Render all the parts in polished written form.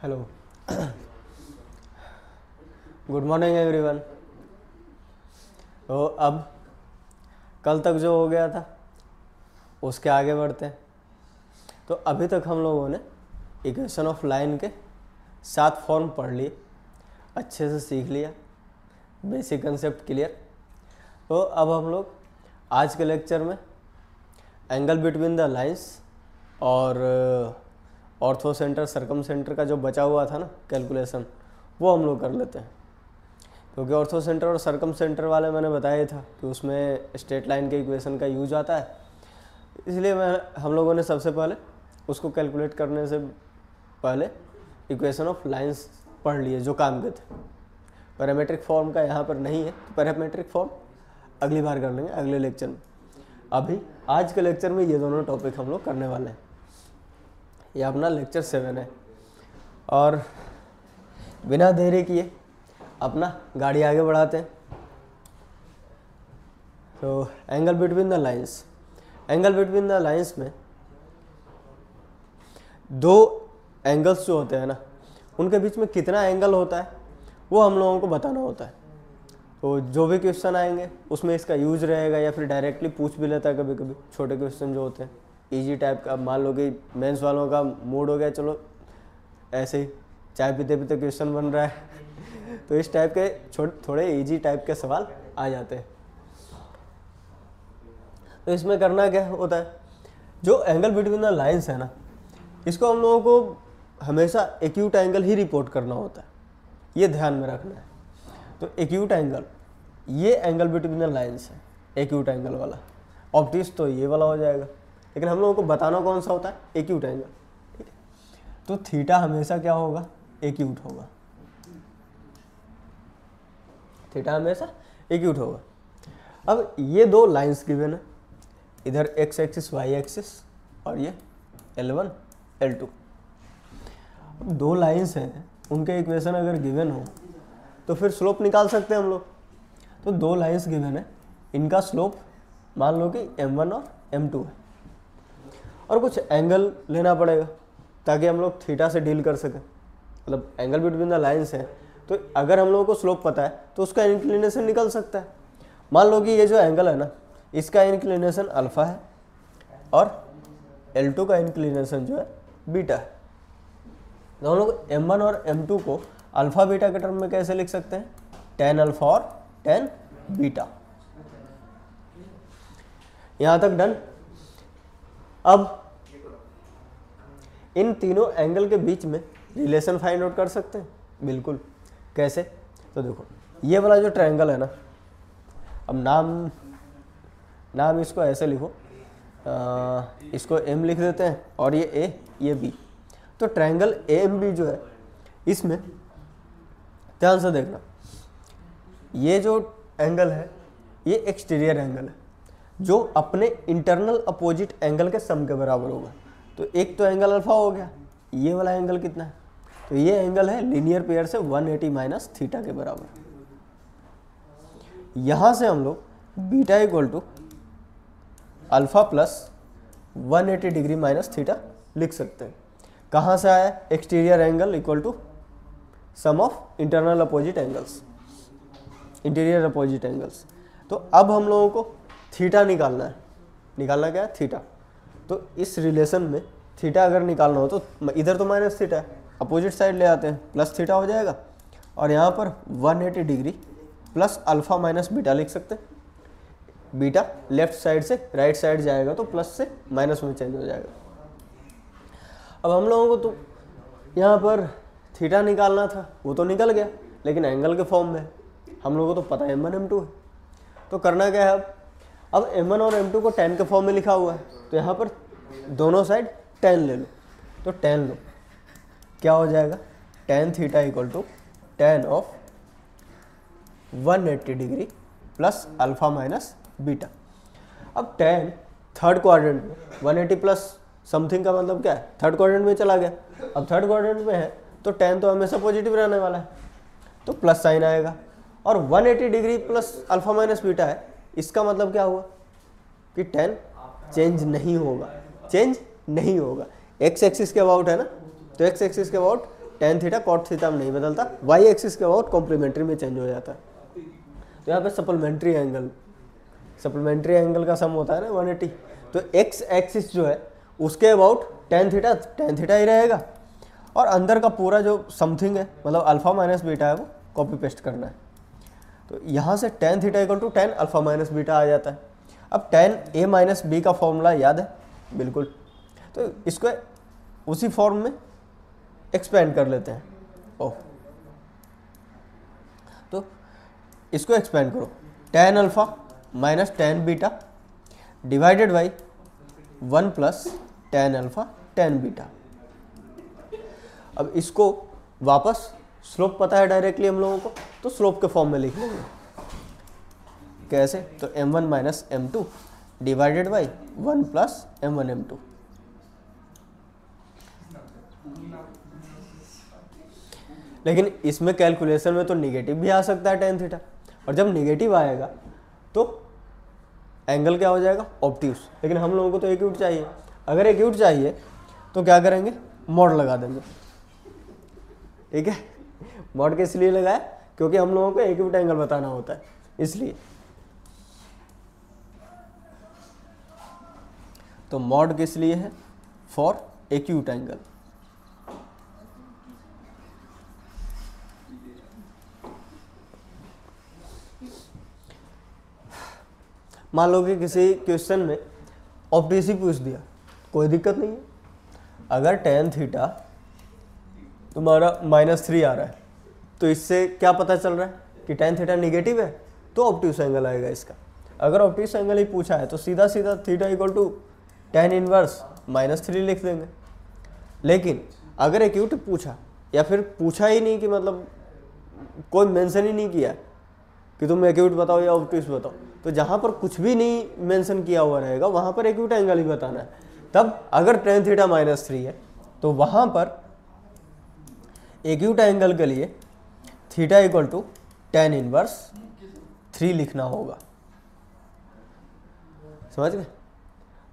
Hello, good morning everyone. तो अब कल तक जो हो गया था उसके आगे बढ़ते हैं। तो अभी तक हम लोगों ने इक्वेशन ऑफ लाइन के 7 फॉर्म पढ़ लिए, अच्छे से सीख लिया, बेसिक कंसेप्ट क्लियर। तो अब हम लोग आज के लेक्चर में एंगल बिटवीन द लाइंस और ऑर्थो सेंटर सर्कम सेंटर का जो बचा हुआ था ना कैलकुलेशन, वो हम लोग कर लेते हैं। क्योंकि ऑर्थो सेंटर और सर्कम सेंटर वाले मैंने बताया था कि उसमें स्ट्रेट लाइन के इक्वेशन का यूज आता है, इसलिए हम लोगों ने सबसे पहले उसको कैलकुलेट करने से पहले इक्वेशन ऑफ लाइंस पढ़ लिए जो काम के थे। पैरामेट्रिक फॉर्म का यहाँ पर नहीं है, तो पैरामेट्रिक फॉर्म अगली बार कर लेंगे अगले लेक्चर में। अभी आज के लेक्चर में ये दोनों टॉपिक हम लोग करने वाले हैं। ये अपना लेक्चर 7 है और बिना देरी किए अपना गाड़ी आगे बढ़ाते हैं। तो angle between the lines, angle between the lines में दो एंगल्स जो होते हैं ना, उनके बीच में कितना एंगल होता है वो हम लोगों को बताना होता है। तो जो भी क्वेश्चन आएंगे उसमें इसका यूज रहेगा, या फिर डायरेक्टली पूछ भी लेता है कभी कभी। छोटे क्वेश्चन जो होते हैं इजी टाइप का, मान लो कि मेंस वालों का मूड हो गया, चलो ऐसे ही चाय पीते पीते क्वेश्चन बन रहा है तो इस टाइप के थोड़े इजी टाइप के सवाल आ जाते हैं। तो इसमें करना क्या होता है, जो एंगल बिटवीन द लाइंस है ना, इसको हम लोगों को हमेशा एक्यूट एंगल ही रिपोर्ट करना होता है, ये ध्यान में रखना है। तो एक्यूट एंगल, ये एंगल बिटवीन द लाइंस है एक्यूट एंगल वाला। ऑब्ट्यूस तो ये वाला हो जाएगा, लेकिन हम लोगों को बताना कौन सा होता है, एक्यूट एंगल। ठीक है, तो थीटा हमेशा क्या होगा, एक्यूट होगा। थीटा हमेशा एक्यूट होगा। अब ये दो लाइंस गिवन है, इधर एक्स एक्सिस वाई एक्सिस और ये L1 L2। अब दो लाइंस हैं, उनके इक्वेशन अगर गिवन हो तो फिर स्लोप निकाल सकते हैं हम लोग। तो दो लाइंस गिवन है, इनका स्लोप मान लो कि M1 और M2 है, और कुछ एंगल लेना पड़ेगा ताकि हम लोग थीटा से डील कर सकें। मतलब एंगल बिटवीन द लाइंस है, तो अगर हम लोगों को स्लोप पता है तो उसका इंक्लिनेशन निकल सकता है। मान लो कि ये जो एंगल है ना, इसका इंक्लिनेशन अल्फा है और L2 का इंक्लिनेशन जो है बीटा है। तो हम लोग M1 और M2 को अल्फा बीटा के टर्म में कैसे लिख सकते हैं, tan अल्फा और tan बीटा। यहां तक डन। अब इन तीनों एंगल के बीच में रिलेशन फाइंड आउट कर सकते हैं, बिल्कुल। कैसे, तो देखो ये वाला जो ट्रायंगल है ना, अब नाम इसको ऐसे लिखो, इसको M लिख देते हैं और ये A ये B। तो ट्रायंगल AMB जो है, इसमें ध्यान से देखना, ये जो एंगल है ये एक्सटीरियर एंगल है जो अपने इंटरनल अपोजिट एंगल के सम के बराबर होगा। तो एक तो एंगल अल्फा हो गया, ये वाला एंगल कितना है, तो ये एंगल है लीनियर पेयर से 180 माइनस थीटा के बराबर। यहां से हम लोग beta equal to alpha plus 180 degree minus theta लिख सकते हैं। कहां से आया, exterior angle equal to sum of internal opposite angles, interior opposite angles. तो अब हम लोगों को थीटा निकालना है। निकालना क्या है, थीटा। तो इस रिलेशन में थीटा अगर निकालना हो तो इधर तो माइनस थीटा है, अपोजिट साइड ले आते हैं, प्लस थीटा हो जाएगा। और यहाँ पर 180 degree plus alpha minus beta लिख सकते हैं। बीटा लेफ्ट साइड से राइट साइड जाएगा तो प्लस से माइनस में चेंज हो जाएगा। अब हम लोगों को तो यहाँ पर थीटा निकालना था, वो तो निकल गया, लेकिन एंगल के फॉर्म में हम लोगों को तो पता है M1 M2 है। तो करना क्या है, अब M1 और M2 को tan के फॉर्म में लिखा हुआ है, तो यहाँ पर दोनों साइड tan ले लो। तो tan लो, क्या हो जाएगा, tan theta equal to tan of 180 degree plus alpha minus beta. अब tan थर्ड क्वाड्रेंट में 180 प्लस समथिंग का मतलब क्या है, थर्ड क्वाड्रेंट में चला गया। अब थर्ड क्वाड्रेंट में है तो tan तो हमेशा पॉजिटिव रहने वाला है, तो प्लस साइन आएगा। और 180 degree plus alpha minus beta है, इसका मतलब क्या हुआ कि tan चेंज नहीं होगा, चेंज नहीं होगा। एक्स एक्सिस के अबाउट है ना, तो एक्स एक्सिस के about tan theta cot theta में नहीं बदलता, वाई एक्सिस के अबाउट कॉम्प्लीमेंट्री में चेंज हो जाता है। तो यहाँ पे सप्लीमेंट्री एंगल का सम होता है ना 180, तो एक्स एक्सिस जो है उसके अबाउट टेन थीटा ही रहेगा, और अंदर का पूरा जो समथिंग है मतलब अल्फा माइनस बीटा है वो कॉपी पेस्ट करना है। तो यहाँ से tan theta equal to tan alpha minus beta आ जाता है। अब टेन ए माइनस बी का फॉर्मूला याद है बिल्कुल, तो इसको उसी फॉर्म में एक्सपेंड कर लेते हैं। ओह, तो इसको एक्सपेंड करो, ten alpha minus tan beta divided by 1 plus tan alpha tan beta. अब इसको वापस स्लोप पता है डायरेक्टली हम लोगों को, तो स्लोप के फॉर्म में लिख लेंगे। कैसे? तो m1 minus m2 divided by 1 plus m1 m2। लेकिन इसमें कैलकुलेशन में तो निगेटिव भी आ सकता है टेन थीटा, और जब निगेटिव आएगा तो एंगल क्या हो जाएगा? ऑब्ट्यूस। लेकिन हम लोगों को तो एक्यूट चाहिए। अगर एक्यूट चाहिए तो क्या करेंगे? मॉड लगा देंगे। ठीक है, मॉड किस लिए लगाया? क्योंकि हम लोगों को एक्यूट एंगल बताना होता है, इसलिए। तो मॉड किस लिए है? For acute angle. मान लो कि किसी क्वेश्चन में ऑब्ट्यूसी पूछ दिया, कोई दिक्कत नहीं है। अगर टेन थीटा तुम्हारा -3 आ रहा है, तो इससे क्या पता चल रहा है कि टेन थीटा निगेटिव है, तो ऑब्ट्यूस एंगल आएगा इसका। अगर ऑब्ट्यूस एंगल ही पूछा है तो सीधा सीधा theta equal to tan inverse -3 लिख देंगे। लेकिन अगर एक्यूट पूछा, या फिर पूछा ही नहीं कि मतलब कोई मेंशन ही नहीं किया कि तुम एक्यूट बताओ या ऑब्ट्यूस बताओ, तो जहाँ पर कुछ भी नहीं मेंशन किया हुआ रहेगा वहाँ पर एक्यूट एंगल ही बताना है। तब अगर टेन थीटा -3 है तो वहाँ पर एक्यूट एंगल के लिए theta equal to tan inverse 3 लिखना होगा। समझ गए?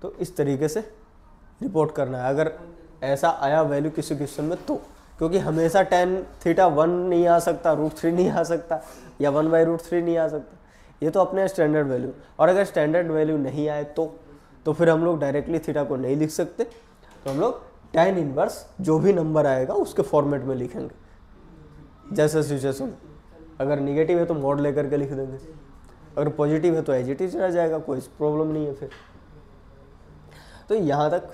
तो इस तरीके से रिपोर्ट करना है अगर ऐसा आया वैल्यू किसी क्वेश्चन में तो। क्योंकि हमेशा टेन थीटा 1 नहीं आ सकता, √3 नहीं आ सकता, या 1/√3 नहीं आ सकता। ये तो अपने स्टैंडर्ड वैल्यू। और अगर स्टैंडर्ड वैल्यू नहीं आए तो फिर हम लोग डायरेक्टली थीटा को नहीं लिख सकते, तो हम लोग टेन इनवर्स जो भी नंबर आएगा उसके फॉर्मेट में लिखेंगे। जैसे सिचुएशन, अगर निगेटिव है तो मॉड लेकर के लिख देंगे, अगर पॉजिटिव है तो एज इट इज रह जाएगा, कोई प्रॉब्लम नहीं है फिर। तो यहाँ तक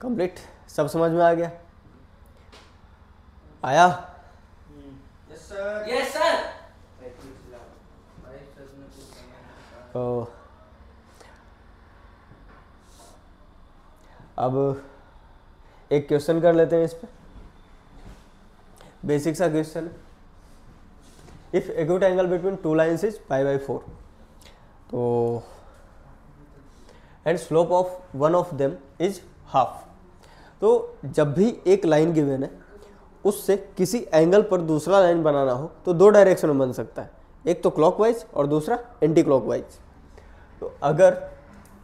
कंप्लीट सब समझ में आ गया? आया? Yes sir. तो अब एक क्वेश्चन कर लेते हैं इस पे। बेसिक सा क्वेश्चन है। If acute angle between two lines is π/4, तो and slope of one of them is half. तो जब भी एक लाइन गिवन है उससे किसी एंगल पर दूसरा लाइन बनाना हो तो दो डायरेक्शन में बन सकता है, एक तो क्लॉकवाइज और दूसरा एंटी क्लॉकवाइज। तो अगर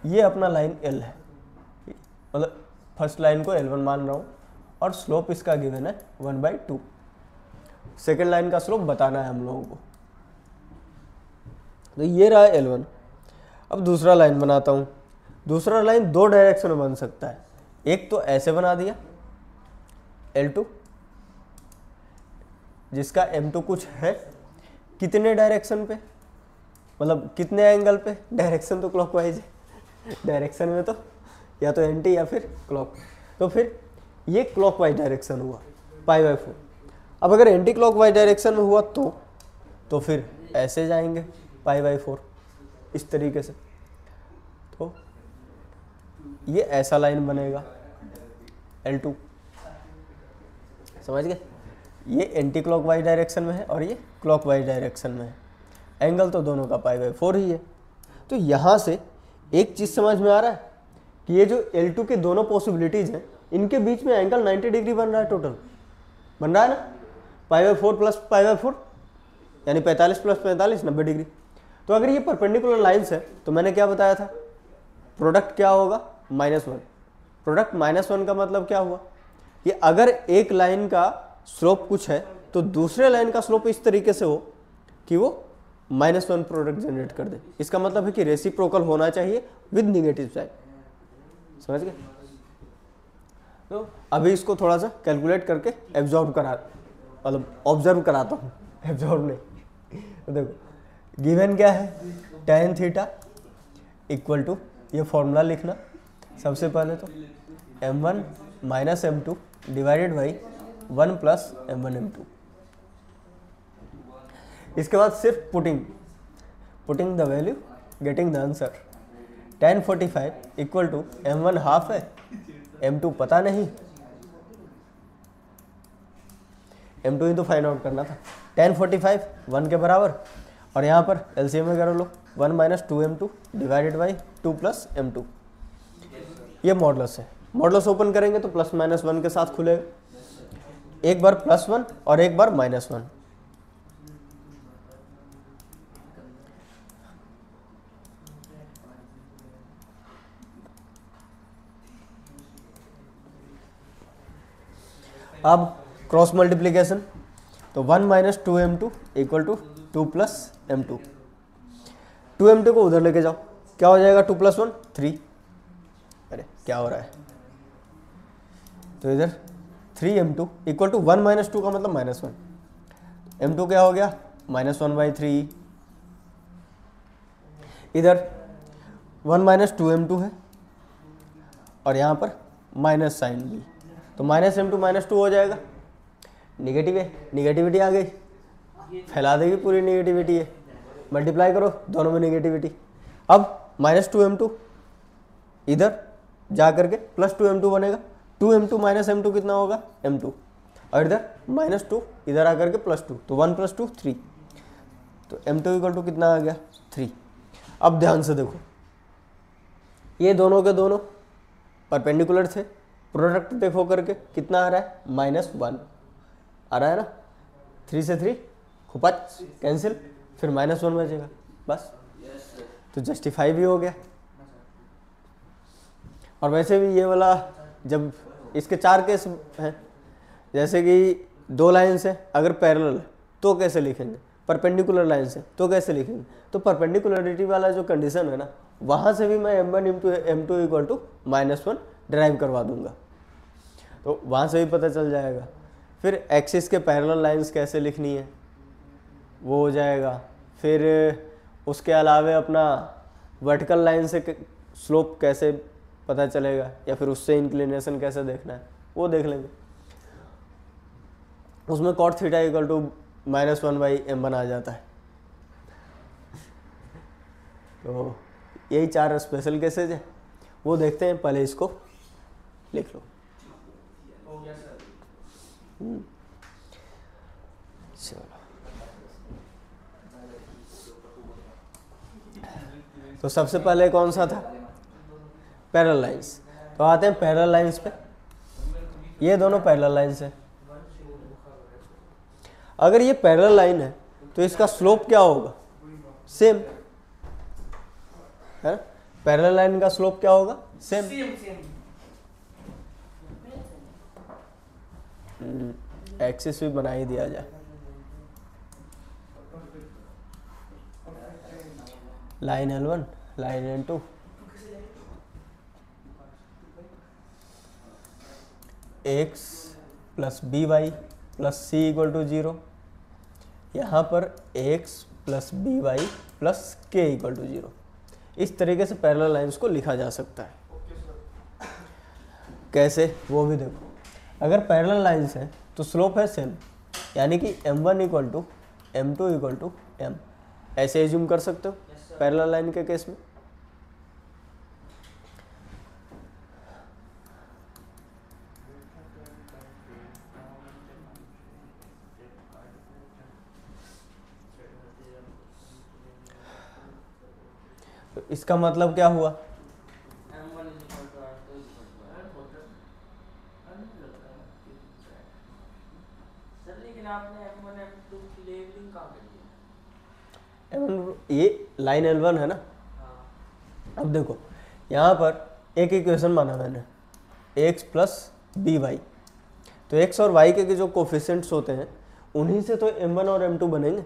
ये अपना लाइन L है, मतलब फर्स्ट लाइन को L1 मान रहा हूँ, और स्लोप इसका गिवन है 1/2। सेकेंड लाइन का स्लोप बताना है हम लोगों को। तो ये रहा L1। अब दूसरा लाइन बनाता हूँ। दूसरा लाइन दो डायरेक्शन में बन सकता है, एक तो ऐसे बना दिया L2, जिसका M2 कुछ है, कितने डायरेक्शन पे, मतलब कितने एंगल पे? डायरेक्शन तो क्लॉकवाइज है, डायरेक्शन में तो या तो एंटी या फिर क्लॉक। तो फिर ये क्लॉकवाइज डायरेक्शन हुआ π/4। अब अगर एंटी क्लॉकवाइज डायरेक्शन में हुआ तो फिर ऐसे जाएंगे π/4 इस तरीके से। तो ये ऐसा लाइन बनेगा L2। समझ गए? ये एंटी क्लॉकवाइज डायरेक्शन में है और ये क्लॉकवाइज डायरेक्शन में है। एंगल तो दोनों का π/4 ही है। तो यहाँ से एक चीज़ समझ में आ रहा है कि ये जो L2 के दोनों पॉसिबिलिटीज़ हैं, इनके बीच में एंगल 90 डिग्री बन रहा है, टोटल बन रहा है ना, π/4 प्लस π/4 यानी 45 प्लस 45 90 डिग्री। तो अगर ये परपेंडिकुलर लाइन्स है तो मैंने क्या बताया था, प्रोडक्ट क्या होगा? -1। प्रोडक्ट -1 का मतलब क्या हुआ कि अगर एक लाइन का स्लोप कुछ है तो दूसरे लाइन का स्लोप इस तरीके से हो कि वो -1 प्रोडक्ट जनरेट कर दे। इसका मतलब है कि रेसिप्रोकल होना चाहिए विद निगेटिव साइड। समझ गए? तो अभी इसको थोड़ा सा कैलकुलेट करके एब्जॉर्ब ऑब्जर्व कराता हूँ, एब्जॉर्ब नहीं। तो देखो गिवन क्या है, tan थीटा इक्वल टू, ये फॉर्मूला लिखना सबसे पहले तो m1 minus m2 divided by 1 plus m1 m2। इसके बाद सिर्फ putting the value, getting the answer. tan 45 equal to m1 half है, m2 पता नहीं, m2 ही तो फाइंड आउट करना था। tan 45 1 के बराबर, और यहाँ पर एलसीएम में कर लो 1 minus 2m2 divided by 2 plus m2। ये मॉडुलस है, मॉडुलस ओपन करेंगे तो प्लस माइनस 1 के साथ खुलेगा, एक बार +1 और एक बार -1। अब क्रॉस मल्टीप्लीकेशन, तो 1 minus 2m2 equal to 2 plus m2। 2m2 को उधर लेके जाओ, क्या हो जाएगा 2 प्लस 1 3। अरे क्या हो रहा है, तो इधर 3m2 इक्वल टू 1 माइनस 2 का मतलब -1, m2 क्या हो गया -1/3। इधर 1 माइनस 2m2 है और यहाँ पर माइनस साइन भी, तो -m2 -2 हो जाएगा, निगेटिव है, निगेटिविटी आ गई, फैला देगी पूरी निगेटिविटी है, मल्टीप्लाई करो दोनों में निगेटिविटी। अब -2m2 इधर जा करके +2m2 बनेगा, 2m2 माइनस m2 कितना होगा m2, और इधर -2 इधर आकर के +2, तो 1 + 2 3, तो m2 इक्वल टू कितना आ गया 3। अब ध्यान से देखो, ये दोनों के दोनों परपेंडिकुलर थे, प्रोडक्ट देखो करके कितना आ रहा है -1 आ रहा है ना, 3 से 3 खुपच कैंसिल, फिर -1 बचेगा बस, तो जस्टिफाई भी हो गया। और वैसे भी ये वाला जब इसके 4 केस हैं, जैसे कि 2 लाइन्स है, अगर पैरेलल है तो कैसे लिखेंगे, परपेंडिकुलर लाइन्स है तो कैसे लिखेंगे, तो परपेंडिकुलरिटी वाला जो कंडीशन है ना, वहाँ से भी मैं m1 m2 equal to -1 drive करवा दूंगा, तो वहाँ से भी पता चल जाएगा। फिर एक्सिस के पैरेलल लाइंस कैसे लिखनी है वो हो जाएगा, फिर उसके अलावे अपना वर्टिकल लाइन से स्लोप कैसे पता चलेगा, या फिर उससे इंक्लिनेशन कैसे देखना है वो देख लेंगे। उसमें cot theta equal to -1/m1 आ जाता है। तो यही 4 स्पेशल केसेज है, वो देखते हैं, पहले इसको लिख लो। चलो, तो सबसे पहले कौन सा था, पैरेलल लाइंस। तो आते हैं पैरेलल लाइंस पे, ये दोनों पैरेलल लाइंस है। अगर ये पैरेलल लाइन है तो इसका स्लोप क्या होगा, सेम है, पैरेलल लाइन का स्लोप क्या होगा, सेम। एक्सिस भी बना ही दिया जाए, line L1 line L2, x plus by plus c equal to 0, यहाँ पर x plus by plus k equal to 0। इस तरीके से पैरेलल लाइंस को लिखा जा सकता है। कैसे वो भी देखो, अगर पैरेलल लाइंस है तो स्लोप है सेम, यानी कि m1 equal to m2 equal to m, ऐसे एज्यूम कर सकते हो पैरेलल लाइन के केस में। तो इसका मतलब क्या हुआ, ये लाइन L1 है ना। अब देखो यहाँ पर एक इक्वेशन माना मैंने, x प्लस by, तो x और y के जो कोफिशिएंट्स होते हैं उन्हीं से तो m1 और m2 बनेंगे,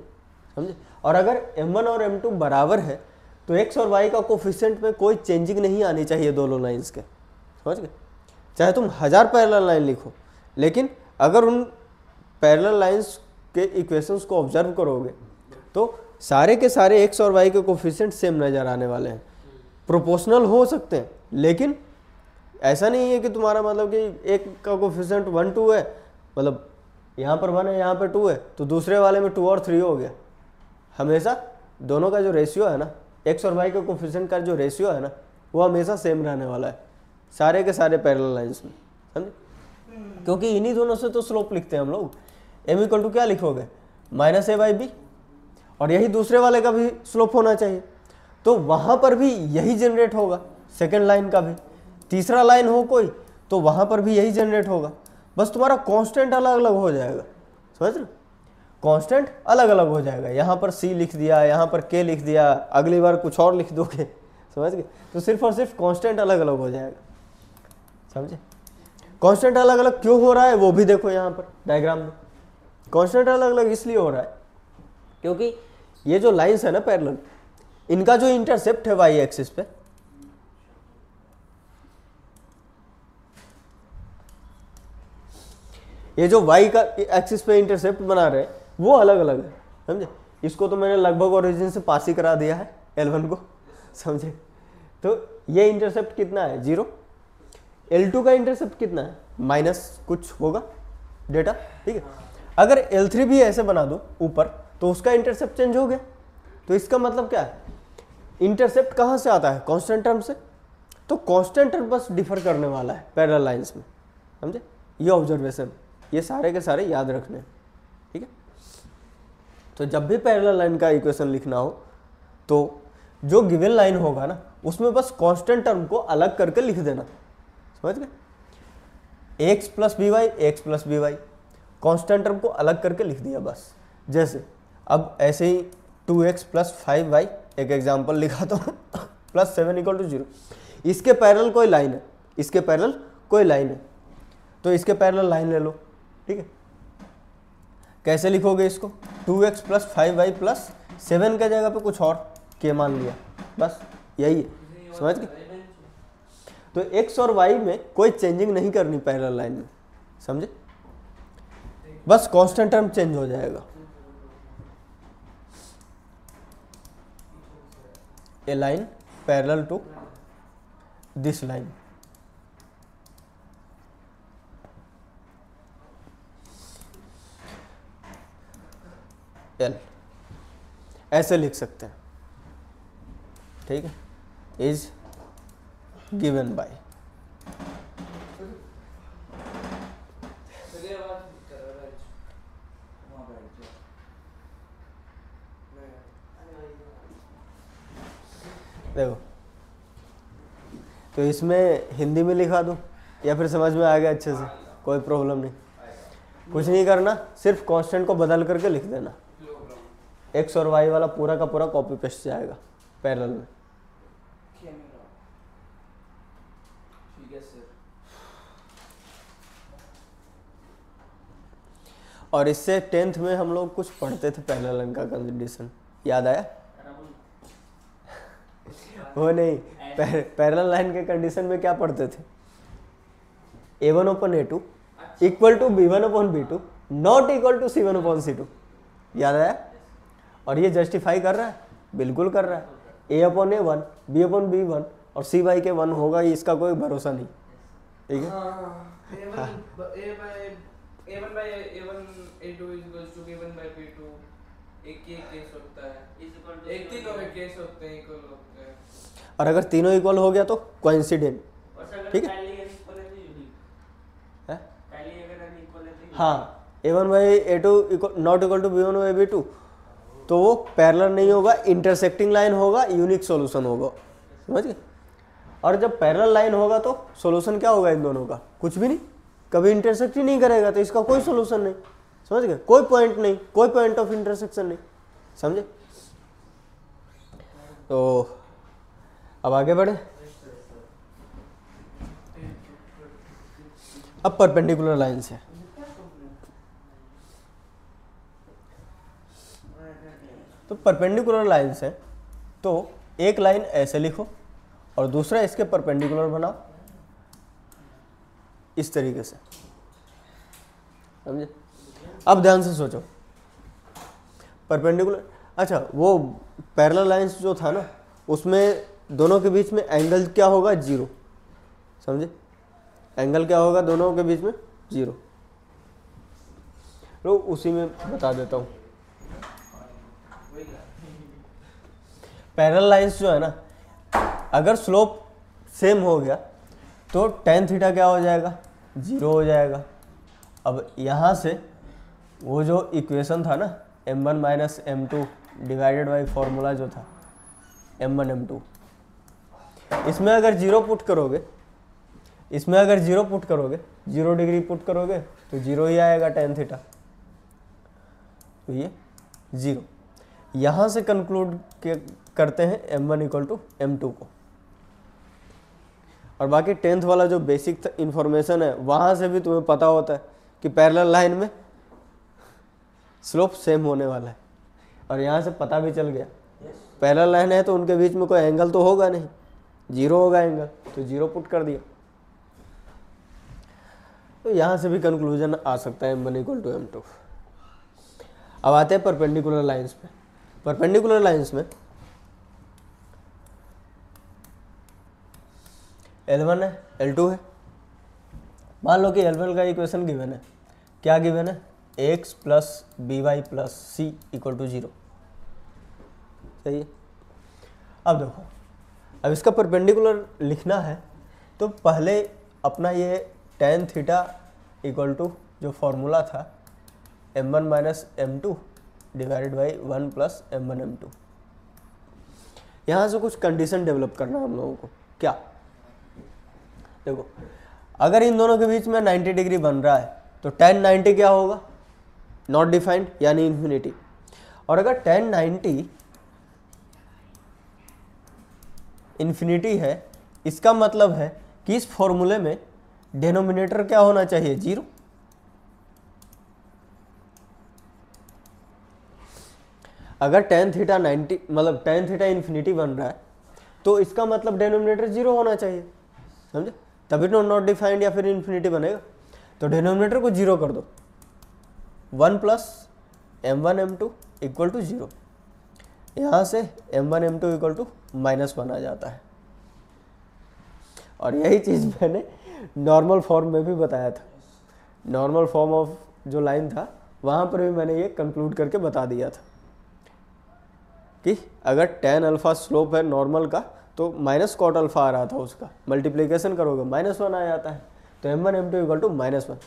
समझे। और अगर m1 और m2 बराबर है तो x और y का कोफिशिएंट में कोई चेंजिंग नहीं आनी चाहिए दोनों लाइंस के, समझ गए। चाहे तुम 1000 पैरेलल लाइन लिखो, लेकिन अगर उन पैरेलल लाइंस के इक्वेशंस को ऑब्जर्व करोगे तो सारे के सारे x और y के कोफिशिएंट सेम नज़र आने वाले हैं। प्रोपोर्शनल हो सकते हैं, लेकिन ऐसा नहीं है कि तुम्हारा मतलब कि एक का कोफिशिएंट 1 2 है, मतलब यहाँ पर 1 है यहाँ पर 2 है तो दूसरे वाले में 2 और 3 हो गया। हमेशा दोनों का जो रेशियो है ना, x और y के कोफिशिएंट का जो रेशियो है ना, वो हमेशा सेम रहने वाला है सारे के सारे पैरेलल लाइंस में, समझे। क्योंकि इन्हीं दोनों से तो स्लोप लिखते हैं हम लोग। m इक्वल टू क्या लिखोगे, -a/b, और यही दूसरे वाले का भी स्लोप होना चाहिए, तो वहाँ पर भी यही जनरेट होगा, सेकेंड लाइन का भी। तीसरा लाइन हो कोई तो वहाँ पर भी यही जनरेट होगा, बस तुम्हारा कांस्टेंट अलग अलग हो जाएगा, समझ रहे। कांस्टेंट अलग अलग हो जाएगा, यहाँ पर c लिख दिया, यहाँ पर k लिख दिया, अगली बार कुछ और लिख दोगे, समझ गए। तो सिर्फ और सिर्फ कांस्टेंट अलग अलग हो जाएगा, समझे। कांस्टेंट अलग अलग क्यों हो रहा है वो भी देखो यहाँ पर डायग्राम में। कांस्टेंट अलग अलग इसलिए हो रहा है क्योंकि ये जो लाइंस है ना पैरेलल, इनका जो इंटरसेप्ट है y एक्सिस पे, ये जो y का एक्सिस पे इंटरसेप्ट बना रहे हैं वो अलग अलग है, समझे। इसको तो मैंने लगभग ओरिजिन से पास ही करा दिया है L1 को, समझे। तो ये इंटरसेप्ट कितना है, 0। L2 का इंटरसेप्ट कितना है, माइनस कुछ होगा डेटा, ठीक है। अगर L3 भी ऐसे बना दो ऊपर तो उसका इंटरसेप्ट चेंज हो गया। तो इसका मतलब क्या है, इंटरसेप्ट कहाँ से आता है, कांस्टेंट टर्म से। तो कांस्टेंट टर्म बस डिफर करने वाला है पैरेलल लाइंस में, समझे। ये ऑब्जर्वेशन, ये सारे के सारे याद रखने हैं, ठीक है। तो जब भी पैरेलल लाइन का इक्वेशन लिखना हो तो जो गिवन लाइन होगा ना उसमें बस कांस्टेंट टर्म को अलग करके लिख देना, समझ गए। x plus b y, x plus b y, constant term को अलग करके लिख दिया बस। जैसे अब ऐसे ही 2x प्लस 5y, एक एग्जाम्पल लिखा तो प्लस 7 इक्वल टू 0। इसके पैरेलल कोई लाइन है, इसके पैरेलल कोई लाइन है, तो इसके पैरेलल लाइन ले लो, ठीक है। कैसे लिखोगे इसको, 2x प्लस 5y प्लस 7 के जगह पे कुछ और के मान लिया, बस यही है, समझ गए। तो x और y में कोई चेंजिंग नहीं करनी पैरेलल लाइन में, समझे। बस कांस्टेंट टर्म चेंज हो जाएगा। A line parallel to this line, L ऐसे लिख सकते हैं, ठीक है। इज गिवन बाय, देखो तो इसमें हिंदी में लिखा दूं या फिर समझ में आ गया अच्छे से, कोई प्रॉब्लम नहीं। कुछ नहीं करना, सिर्फ कांस्टेंट को बदल करके लिख देना। x और y वाला पूरा का पूरा कॉपी पेस्ट जाएगा पैरेलल में। और इससे 10th में हम लोग कुछ पढ़ते थे पैरेलल लाइन का कंडीशन, याद आया? वो नहीं, पैरेलल लाइन के कंडीशन में क्या पढ़ते थे, a1/a2 equal to b1/b2 not equal to c1/c2, याद आया? और ये जस्टिफाई कर रहा है, बिल्कुल कर रहा है। a/a1 b/b1 और c/1 होगा, इसका कोई भरोसा नहीं, ठीक है। a1/a1 a2 equals to b1/b2, एक ही केस होता है, एक तीनों के केस होते हैं, इक्वल होते हैं। और अगर तीनों इक्वल हो गया तो कोइंसिडेंट, ठीक है। हाँ, a1/a2 not equal to b1/b2 तो वो पैरेलल नहीं होगा, इंटरसेक्टिंग लाइन होगा, यूनिक सॉल्यूशन होगा, समझ गए। और जब पैरेलल लाइन होगा तो सॉल्यूशन क्या होगा इन दोनों का, कुछ भी नहीं, कभी इंटरसेक्ट ही नहीं करेगा, तो इसका कोई सॉल्यूशन नहीं, समझ गए। कोई पॉइंट नहीं, कोई पॉइंट ऑफ इंटरसेक्शन नहीं, समझे। तो अब आगे बढ़े। अब परपेंडिकुलर लाइन से तो परपेंडिकुलर लाइन्स है तो एक लाइन ऐसे लिखो और दूसरा इसके परपेंडिकुलर बनाओ इस तरीके से, समझे। अब ध्यान से सोचो, परपेंडिकुलर, अच्छा वो पैरेलल लाइंस जो था ना उसमें दोनों के बीच में एंगल क्या होगा, 0, समझे। एंगल क्या होगा दोनों के बीच में, 0। तो उसी में बता देता हूँ। पैरेलल लाइंस जो है ना, अगर स्लोप सेम हो गया तो tan थीटा क्या हो जाएगा, 0 हो जाएगा। अब यहाँ से वो जो इक्वेशन था ना m1 minus m2 divided by formula जो था m1 m2, इसमें अगर 0 पुट करोगे, इसमें अगर 0 पुट करोगे, 0 डिग्री पुट करोगे तो 0 ही आएगा tan थीटा, तो ये 0। यहाँ से कंक्लूड करते हैं m1 इक्वल टू m2 को, और बाकी 10th वाला जो बेसिक इंफॉर्मेशन है वहाँ से भी तुम्हें पता होता है कि पैरेलल लाइन में स्लोप सेम होने वाला है, और यहाँ से पता भी चल गया पैरेलल लाइन है तो उनके बीच में कोई एंगल तो होगा नहीं, 0 होगा एंगल, तो 0 पुट कर दिया। तो यहाँ से भी कंक्लूजन आ सकता है m1 इक्वल टू m2। अब आते हैं परपेंडिकुलर लाइंस पे। परपेंडिकुलर लाइंस में L1 है, L2 है। मान लो कि L1 का इक्वेशन गिवन है, क्या गिवन है, x plus b y plus c equal to 0, सही है। अब देखो, अब इसका परपेंडिकुलर लिखना है तो पहले अपना ये tan थीटा इक्वल टू जो फॉर्मूला था m1 minus m2 divided by 1 plus m1 m2, यहाँ से कुछ कंडीशन डेवलप करना हम लोगों को। क्या, देखो अगर इन दोनों के बीच में 90 डिग्री बन रहा है तो tan 90 क्या होगा, नॉट डिफाइंड यानी इन्फिनिटी। और अगर tan 90 इन्फिनिटी है, इसका मतलब है कि इस फॉर्मूले में डिनोमिनेटर क्या होना चाहिए, 0। अगर tan थीटा 90 मतलब tan थीटा इन्फिनिटी बन रहा है तो इसका मतलब डिनोमिनेटर 0 होना चाहिए, समझे, तभी तो नॉट डिफाइंड या फिर इन्फिनिटी बनेगा। तो डिनोमिनेटर को 0 कर दो, 1 plus m1 m2 equal to 0, यहाँ से m1 m2 इक्वल टू -1 आ जाता है। और यही चीज़ मैंने नॉर्मल फॉर्म में भी बताया था, नॉर्मल फॉर्म ऑफ जो लाइन था वहाँ पर भी मैंने ये कंक्लूड करके बता दिया था कि अगर tan अल्फा स्लोप है नॉर्मल का तो माइनस कॉट अल्फा आ रहा था, उसका मल्टीप्लिकेशन करोगे -1 आ जाता है। तो m1 m2 इक्वल टू -1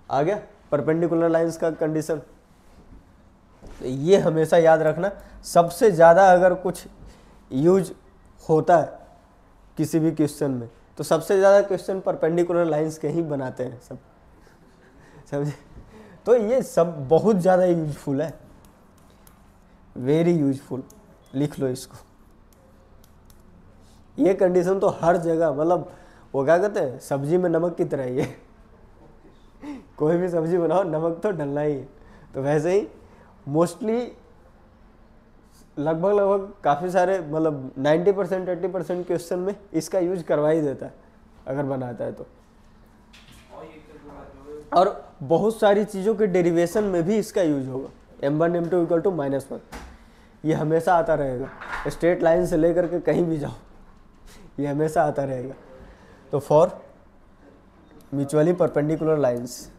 आ गया परपेंडिकुलर लाइंस का कंडीशन। ये हमेशा याद रखना, सबसे ज़्यादा अगर कुछ यूज होता है किसी भी क्वेश्चन में तो सबसे ज़्यादा क्वेश्चन परपेंडिकुलर लाइंस के ही बनाते हैं सब, समझे। तो ये सब बहुत ज़्यादा यूजफुल है, वेरी यूजफुल, लिख लो इसको। ये कंडीशन तो हर जगह, मतलब वो क्या कहते हैं, सब्जी में नमक की तरह ही है, कोई भी सब्जी बनाओ नमक तो डलना ही है। तो वैसे ही मोस्टली लगभग काफ़ी सारे, मतलब 90% 80% क्वेश्चन में इसका यूज करवा ही देता है अगर बनाता है तो। और बहुत सारी चीज़ों के डेरिवेशन में भी इसका यूज होगा, m1 m2 इक्वल टू -1, ये हमेशा आता रहेगा, स्ट्रेट लाइन से लेकर के कहीं भी जाओ ये हमेशा आता रहेगा। तो फॉर म्यूचुअली परपेंडिकुलर लाइंस,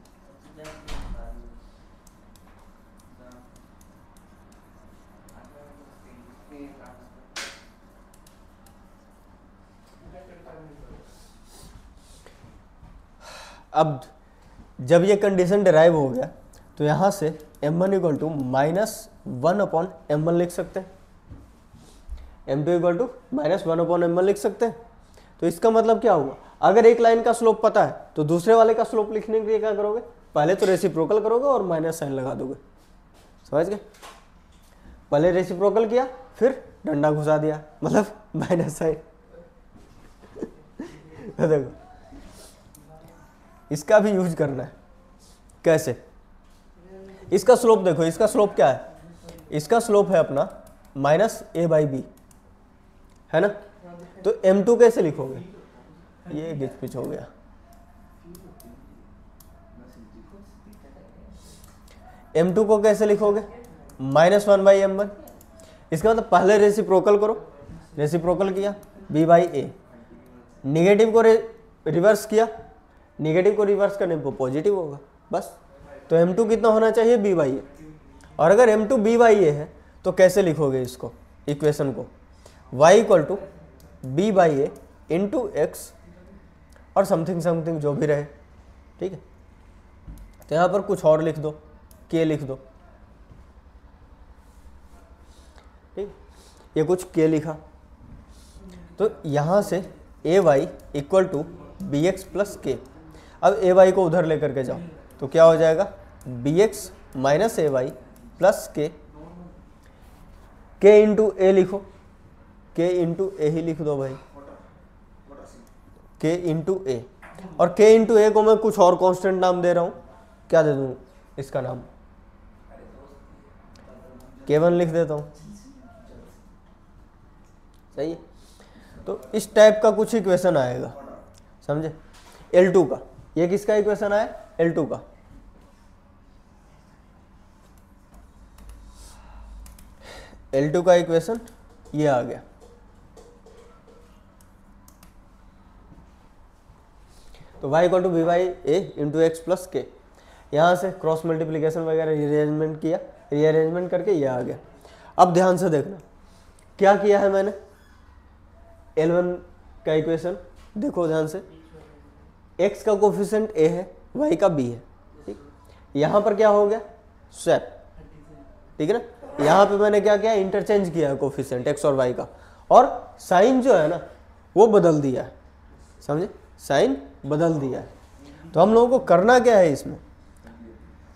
अब जब ये कंडीशन डिराइव हो गया तो यहाँ से m1 इक्वल टू -1/m1 लिख सकते हैं, m2 इक्वल टू -1/m1 लिख सकते हैं। तो इसका मतलब क्या हुआ, अगर एक लाइन का स्लोप पता है तो दूसरे वाले का स्लोप लिखने के लिए क्या करोगे, पहले तो रेसिप्रोकल करोगे और माइनस साइन लगा दोगे, समझ गए। पहले रेसिप्रोकल किया फिर डंडा घुसा दिया, मतलब माइनस साइन। देखो इसका भी यूज करना है, कैसे, इसका स्लोप देखो, इसका स्लोप क्या है, इसका स्लोप है अपना माइनस ए बाई बी, है ना। तो m2 कैसे लिखोगे, ये गिच पिच हो गया। m2 को कैसे लिखोगे, -1/m1। इसका मतलब पहले रेसिप्रोकल करो, रेसिप्रोकल किया b/a, निगेटिव को रिवर्स किया, निगेटिव को रिवर्स करने पर पॉजिटिव होगा बस। तो m2 कितना होना चाहिए, b/a। और अगर m2 b/a है तो कैसे लिखोगे इसको, इक्वेशन को, y = b/a इंटू एक्स और समथिंग समथिंग जो भी रहे, ठीक है। तो यहाँ पर कुछ और लिख दो, k लिख दो, ठीक, ये कुछ k लिखा। तो यहाँ से ay = bx + k। अब ay को उधर लेकर के जाओ तो क्या हो जाएगा, bx - ay + k, k into ए लिखो, k इंटू ए ही लिख दो भाई, k इंटू ए। और k इंटू ए को मैं कुछ और कांस्टेंट नाम दे रहा हूँ, क्या दे दूँ इसका नाम, k1 लिख देता हूँ, सही है। तो इस टाइप का कुछ इक्वेशन आएगा, समझे। L2 का, ये किसका इक्वेशन आया, L2 का। L2 का इक्वेशन ये आ गया। तो y = b/a into x + k। यहाँ से क्रॉस मल्टीप्लिकेशन वगैरह रीअरेंजमेंट किया, रीअरेंजमेंट करके ये आ गया। अब ध्यान से देखना क्या किया है मैंने, L1 का इक्वेशन देखो ध्यान से, x का कोफिशिएंट a है, y का b है, ठीक। यहाँ पर क्या हो गया, स्वैप, ठीक है ना। यहाँ पे मैंने क्या किया, इंटरचेंज किया है कोफिशिएंट x और y का, और साइन जो है ना वो बदल दिया है, समझे, साइन बदल दिया है। तो हम लोगों को करना क्या है इसमें,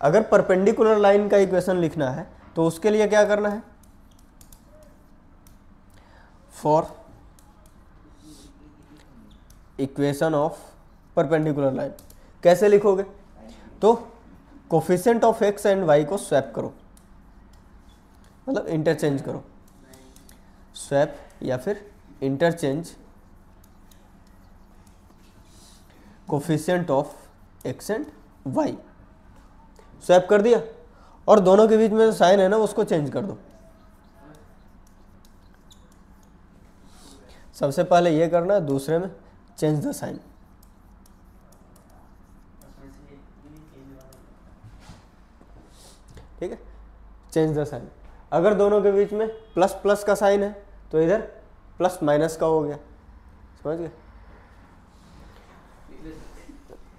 अगर परपेंडिकुलर लाइन का इक्वेशन लिखना है तो उसके लिए क्या करना है, for equation of perpendicular line कैसे लिखोगे, तो coefficient of x and y को स्वैप करो, मतलब इंटरचेंज करो, स्वैप या फिर interchange coefficient of x and y, swap कर दिया, और दोनों के बीच में जो साइन है ना उसको चेंज कर दो। सबसे पहले ये करना है, दूसरे में चेंज द साइन, ठीक है, चेंज द साइन। अगर दोनों के बीच में प्लस प्लस का साइन है तो इधर प्लस माइनस का हो गया, समझ गए।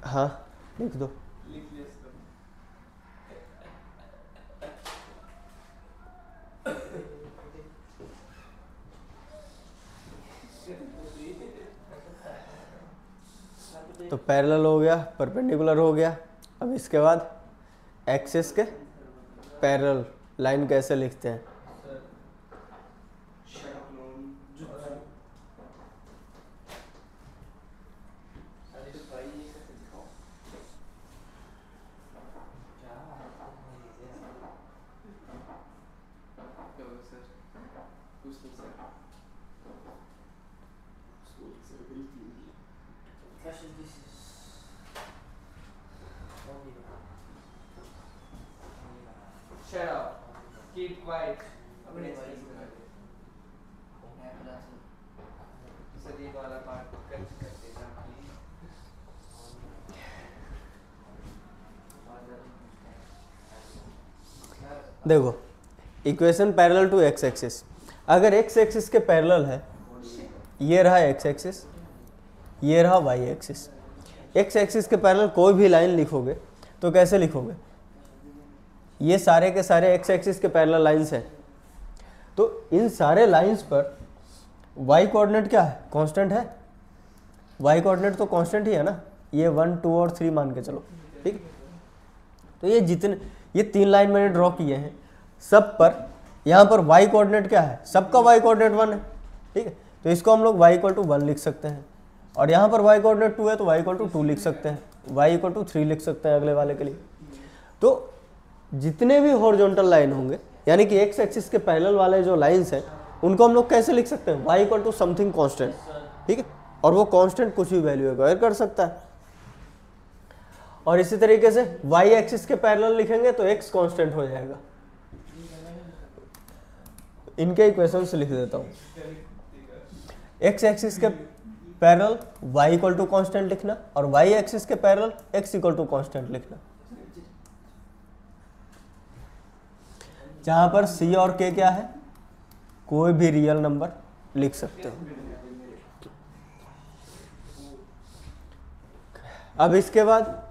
हाँ लिख दो, तो पैरेलल हो गया, परपेंडिकुलर हो गया। अब इसके बाद एक्सिस के पैरेलल लाइन कैसे लिखते हैं, Shut up. Keep quiet. अपने सदी वाला पार्ट कर देना प्लीज। देखो equation parallel to x axis, अगर एक्स एक्सिस के पैरेलल है, ये रहा एक्स एक्सिस, ये रहा वाई एक्सिस। एक्स एक्सिस के पैरेलल कोई भी लाइन लिखोगे तो कैसे लिखोगे, ये सारे के सारे एक्स एक्सिस के पैरेलल लाइंस हैं, तो इन सारे लाइंस पर वाई कोऑर्डिनेट क्या है, कांस्टेंट है। वाई कोऑर्डिनेट तो कांस्टेंट ही है ना, ये 1 2 और 3 मान के चलो, ठीक। तो ये 3 लाइन मैंने ड्रॉ किए हैं, सब पर यहाँ पर वाई कोऑर्डिनेट क्या है, सबका वाई कोऑर्डिनेट 1 है, ठीक है। तो इसको हम लोग y = 1 लिख सकते हैं, और यहाँ पर y कोऑर्डिनेट 2 है तो y = 2 लिख सकते हैं, y = 3 लिख सकते हैं अगले वाले के लिए। तो जितने भी हॉरिजॉन्टल लाइन होंगे यानी कि एक्स एक्सिस के पैरेलल वाले जो लाइंस हैं उनको हम लोग कैसे लिख सकते हैं, y equal to something constant, ठीक है, और वो कांस्टेंट कुछ भी वैल्यू एक्वायर कर सकता है। और इसी तरीके से y एक्सिस के पैरेलल लिखेंगे तो x कांस्टेंट हो जाएगा। इनके इक्वेशन से लिख देता हूँ, x एक्सिस के parallel y equal to constant लिखना और y एक्सिस के parallel x equal to constant लिखना, जहां पर c और k क्या है, कोई भी रियल नंबर लिख सकते हो। अब इसके बाद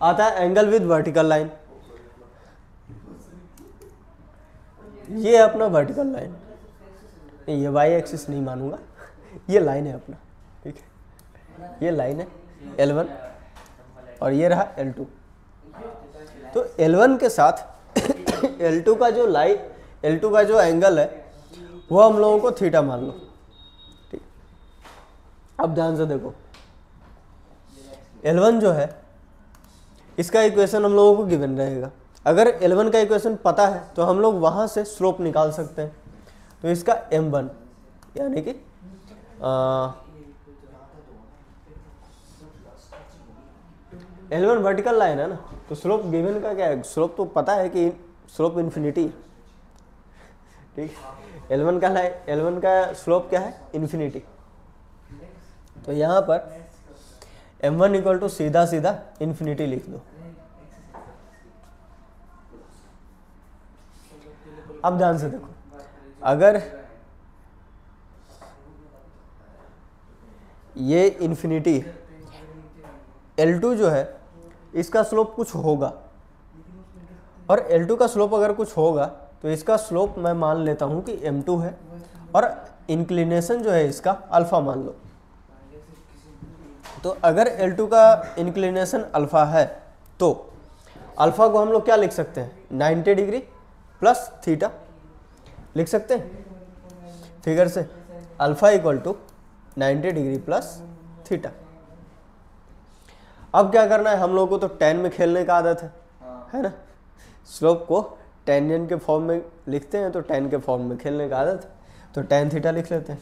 आता है एंगल विद वर्टिकल लाइन। ये अपना वर्टिकल लाइन, ये y एक्सिस नहीं मानूंगा, ये लाइन है अपना, ठीक है, ये लाइन है L1 और ये रहा L2। तो L1 के साथ L2 का जो L2 का जो एंगल है वो हम लोगों को थीटा मान लो, ठीक। अब ध्यान से देखो, L1 जो है इसका इक्वेशन हम लोगों को गिवन रहेगा। अगर L1 का इक्वेशन पता है तो हम लोग वहां से स्लोप निकाल सकते हैं। तो इसका M1 यानी कि L1 वर्टिकल लाइन है ना, तो स्लोप गिवन का क्या है, स्लोप तो पता है कि स्लोप इन्फिनिटी, ठीक है। L1 का स्लोप क्या है, इन्फिनिटी। तो यहाँ पर M1 इक्वल टू सीधा सीधा इन्फिनिटी लिख दो। अब ध्यान से देखो, अगर ये इन्फिनिटी L2 जो है इसका स्लोप कुछ होगा, और L2 का स्लोप अगर कुछ होगा तो इसका स्लोप मैं मान लेता हूं कि M2 है, और इंक्लिनेशन जो है इसका अल्फा मान लो। तो अगर L2 का इंक्लिनेशन अल्फा है तो अल्फा को हम लोग क्या लिख सकते हैं, 90 डिग्री प्लस थीटा लिख सकते हैं फिगर से, alpha equal to 90 degree plus theta. अब क्या करना है, हम लोग को तो tan में खेलने का आदत है ना, स्लोप को टेंजेंट के फॉर्म में लिखते हैं तो tan के फॉर्म में खेलने का आदत है, तो tan थीटा लिख लेते हैं।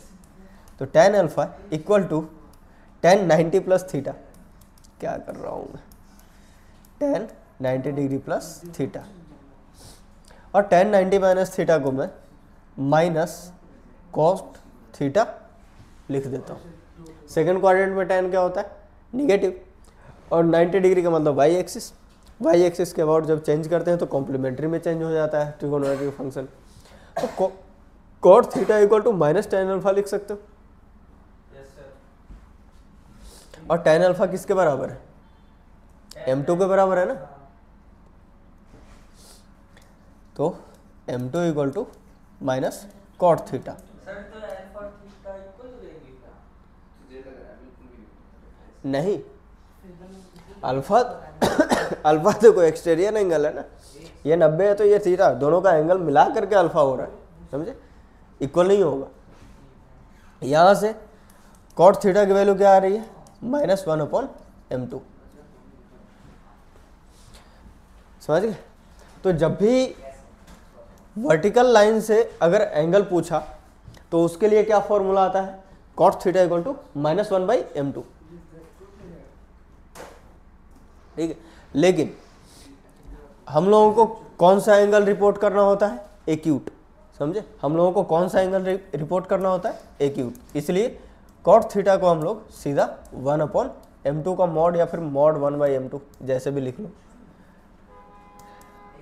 तो tan alpha equal to tan 90 plus theta, क्या कर रहा हूँ मैं, tan 90 डिग्री प्लस थीटा, और tan 90 माइनस थीटा को मैं माइनस कॉस थीटा लिख देता हूँ। सेकंड क्वाड्रेंट में tan क्या होता है, निगेटिव, और 90 डिग्री का मतलब y एक्सिस, y एक्सिस के अबाउट जब चेंज करते हैं तो कॉम्प्लीमेंट्री में चेंज हो जाता है ट्रिगोनोमेट्री फंक्शन। तो cot theta equal to minus tan alpha लिख सकते हो। और tan अल्फा किसके बराबर है, M2 के बराबर है ना, तो M2 equal to minus cot theta. नहीं, अल्फा अल्फा तो कोई एक्सटीरियर एंगल है ना, ये 90 है तो ये थीटा, दोनों का एंगल मिला करके अल्फा हो रहा है, समझे, इक्वल नहीं होगा। यहाँ से कॉट थीटा की वैल्यू क्या आ रही है, -1/m2, समझ गए। तो जब भी वर्टिकल लाइन से अगर एंगल पूछा तो उसके लिए क्या फॉर्मूला आता है, cot theta equal to -1/m2, ठीक है। लेकिन हम लोगों को कौन सा एंगल रिपोर्ट करना होता है, एक्यूट, समझे, हम लोगों को कौन सा एंगल रिपोर्ट करना होता है, एक्यूट। इसलिए कॉट थीटा को हम लोग सीधा 1/m2 का मॉड या फिर मॉड 1/m2 जैसे भी लिख लो,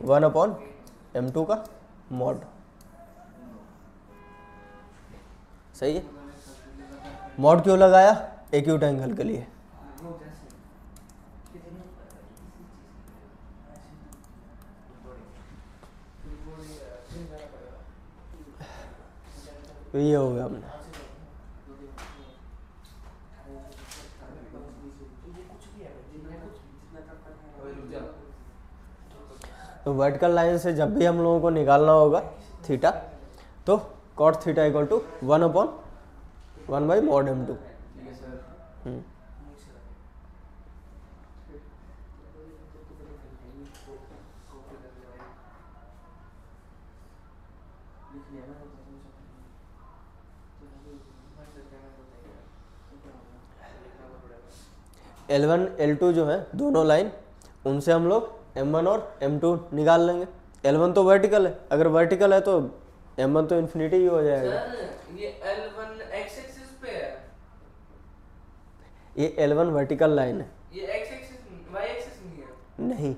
1/m2 का मॉड, सही है। मॉड क्यों लगाया, एक्यूट एंगल के लिए। तो ये हो गया हमने, तो वर्टिकल लाइन से जब भी हम लोगों को निकालना होगा थीटा, तो cot theta equal to 1/1/mod m2। L1 L2 जो है दोनों लाइन, उनसे हम लोग M1 और M2 निकाल लेंगे। L1 तो वर्टिकल है, अगर वर्टिकल है तो M1 तो इन्फिनिटी ही हो जाएगा। सर ये L1 x एक्सिस पे है, ये L1 वर्टिकल लाइन है, ये x एक्सिस y एक्सिस नहीं है। नहीं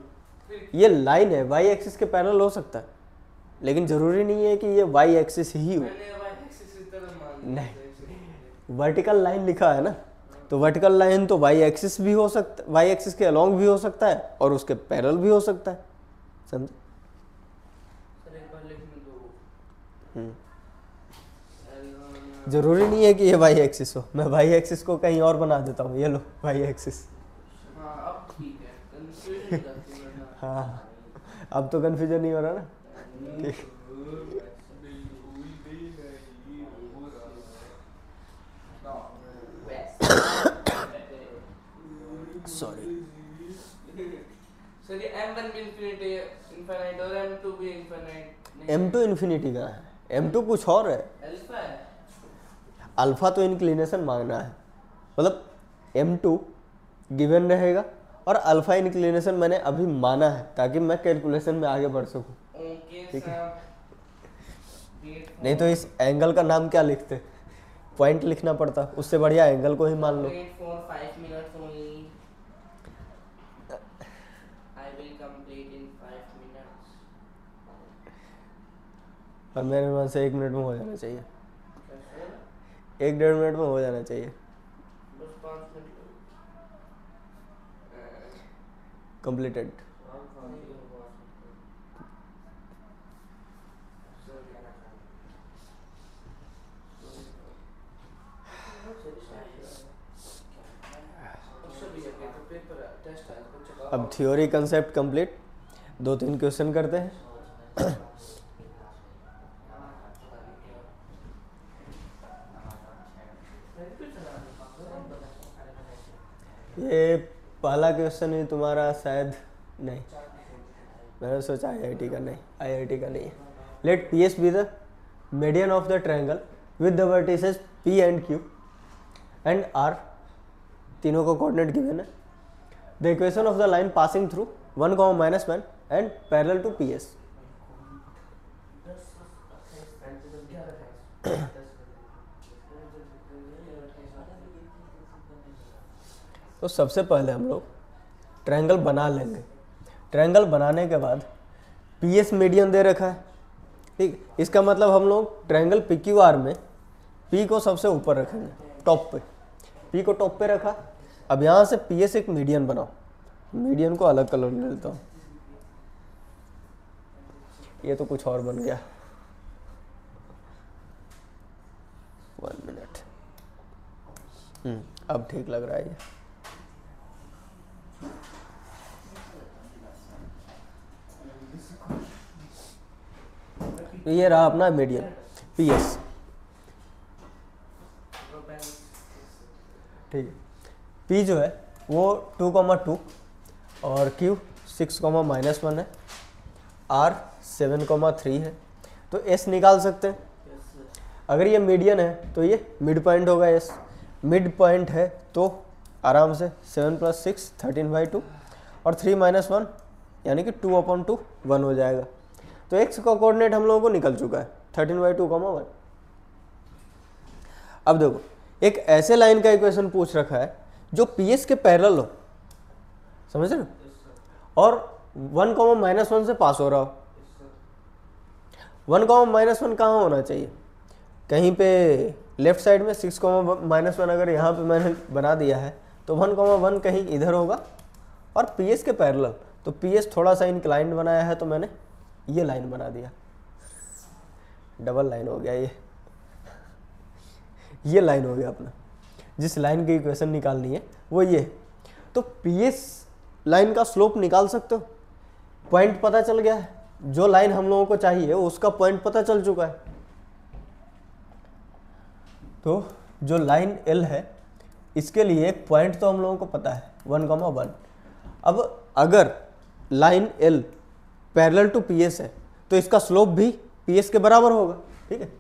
फिर ये लाइन है, y एक्सिस के पैरेलल हो सकता है, लेकिन जरूरी नहीं है कि ये y एक्सिस ही हो। मैंने y एक्सिस की तरह मान लिया। नहीं, वर्टिकल लाइन लिखा है ना, तो वर्टिकल लाइन तो y एक्सिस भी हो सकता है, y एक्सिस के अलोंग भी हो सकता है और उसके पैरेलल भी हो सकता है, समझे? सर एक बार लिखने दो। L1 जरूरी नहीं है कि ये y एक्सिस हो, मैं y एक्सिस को कहीं और बना देता हूँ, ये लो y एक्सिस। हाँ अब ठीक है, कंफ्यूजन हो जाती है वरना। हाँ अब तो कन्फ्यूजन नहीं हो रहा ना, ठीक। सॉरी, सर ये M1 भी इनफिनिट और M2 भी इनफिनिट। M2 इन्फिनिटी का है, M2 कुछ और है, अल्फा है। अल्फा तो इंक्लिनेशन मांगना है, मतलब M2 गिवन रहेगा और अल्फा इंक्लिनेशन मैंने अभी माना है ताकि मैं कैलकुलेशन में आगे बढ़ सकूं। ओके ठीक है। सर नहीं तो इस एंगल का नाम क्या लिखते, पॉइंट लिखना पड़ता, उससे बढ़िया एंगल को ही मान लो। Wait for 5 minutes only. I will complete in 5 minutes. और मेरे मन से 1 मिनट में हो जाना चाहिए, कैसे? 1-1.5 मिनट में हो जाना चाहिए, बस 5 मिनट कंप्लीटेड। अब थ्योरी कंसेप्ट कंप्लीट, 2-3 क्वेश्चन करते हैं। ये पहला क्वेश्चन ही तुम्हारा शायद नहीं, मैंने सोचा आईआईटी का, नहीं आईआईटी का नहीं है। Let P S be the median of the triangle with the vertices P and Q and R, तीनों को कोऑर्डिनेट गिवन है। The equation of the line passing through 1, -1 and parallel to P S. तो सबसे पहले हम लोग triangle बना लेंगे। ट्रायंगल बनाने के बाद पी एस मीडियन दे रखा है, ठीक। इसका मतलब हम लोग ट्रायंगल पी क्यू आर में पी को सबसे ऊपर रखेंगे, टॉप पे, पी को टॉप पे रखा। अब यहाँ से पी एस एक मीडियन बनाओ, मीडियन को अलग कलर ले लेता हूँ, ये तो कुछ और बन गया। 1 मिनट, अब ठीक लग रहा है ये। तो ये रहा अपना मीडियन पी एस, ठीक है। पी जो है वो 2,2 और Q 6,-1 है, R 7,3 है। तो S निकाल सकते हैं। अगर ये मीडियन है तो ये मिड पॉइंट होगा, S मिड पॉइंट है तो आराम से 7 + 6 13/2 और 3 - 1 यानी कि 2/2 1 हो जाएगा। तो x का कोऑर्डिनेट हम लोगों को निकल चुका है 13/2, 1। अब देखो एक ऐसे लाइन का इक्वेशन पूछ रखा है जो PS के पैरेलल हो, समझ रहे हो, और 1, -1 से पास हो रहा हो। 1, -1 कहाँ होना चाहिए, कहीं पे लेफ्ट साइड में। 6, -1 अगर यहाँ पे मैंने बना दिया है तो 1, 1 कहीं इधर होगा और PS के पैरेलल। तो PS थोड़ा सा इंक्लाइंड बनाया है तो मैंने ये लाइन बना दिया, डबल लाइन हो गया ये लाइन हो गया अपना। जिस लाइन की इक्वेशन निकालनी है वो ये। तो PS लाइन का स्लोप निकाल सकते हो, पॉइंट पता चल गया है, जो लाइन हम लोगों को चाहिए उसका पॉइंट पता चल चुका है। तो जो लाइन L है इसके लिए एक पॉइंट तो हम लोगों को पता है 1, 1। अब अगर line L parallel to PS है तो इसका स्लोप भी पी एस के बराबर होगा, ठीक है।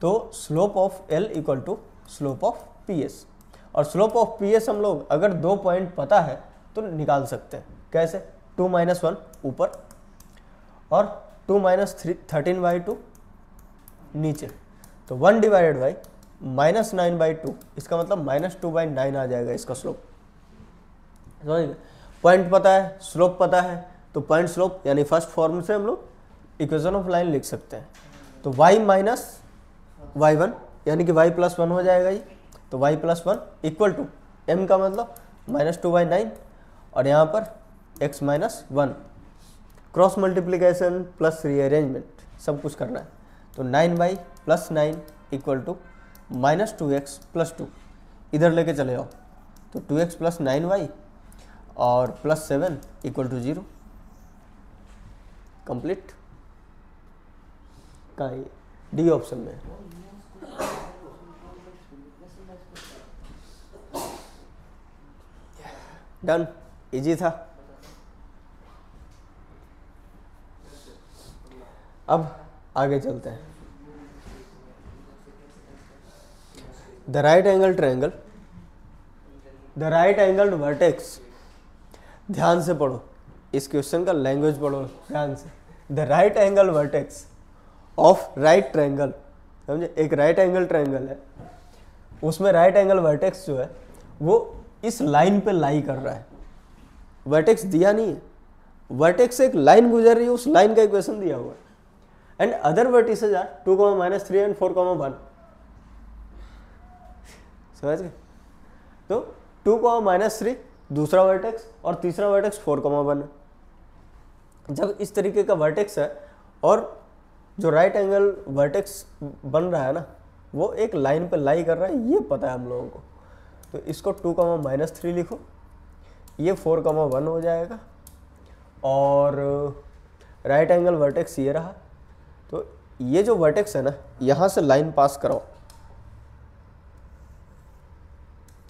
तो slope of L equal to slope of P S, और स्लोप ऑफ पी एस हम लोग अगर 2 पॉइंट पता है तो निकाल सकते हैं। कैसे? 2 - 1 ऊपर और 2 - 13/2 नीचे, तो 1 डिवाइडेड बाई -9/2, इसका मतलब -2/9 आ जाएगा इसका स्लोप। समझ, पॉइंट पता है, स्लोप पता है, तो पॉइंट स्लोप यानी फर्स्ट फॉर्म से हम लोग इक्वेशन ऑफ लाइन लिख सकते हैं। तो y - y1 यानी कि y + 1 हो जाएगा ये, तो y + 1 इक्वल टू m का मतलब -2/9 और यहाँ पर x - 1, cross multiplication plus rearrangement सब कुछ करना है। तो 9y + 9 इक्वल टू -2x + 2, इधर लेके चले जाओ, तो 2x + 9y और +7 इक्वल टू 0। कंप्लीट। कहाँ है? डी ऑप्शन में। डन, इजी था। अब आगे चलते हैं। The right angle triangle, the right angled vertex, ध्यान से पढ़ो इस क्वेश्चन का लैंग्वेज पढ़ो ध्यान से। The right angle vertex of right triangle, समझे, एक राइट एंगल ट्रायंगल है, उसमें राइट एंगल वर्टेक्स जो है वो इस लाइन पे लाई कर रहा है। वर्टेक्स दिया नहीं है, वर्टेक्स से एक लाइन गुजर रही है, उस लाइन का इक्वेशन दिया हुआ है। And other vertices are 2, -3 and 4, 1। समझ गए? तो 2, -3 दूसरा वर्टेक्स और तीसरा वर्टेक्स 4, 1 है। जब इस तरीके का वर्टेक्स है और जो राइट एंगल वर्टेक्स बन रहा है ना, वो एक लाइन पे लाई कर रहा है, ये पता है हम लोगों को। तो इसको 2, -3 लिखो, ये 4, 1 हो जाएगा, और राइट एंगल वर्टेक्स ये रहा। तो ये जो वर्टेक्स है ना, यहाँ से लाइन पास कराओ,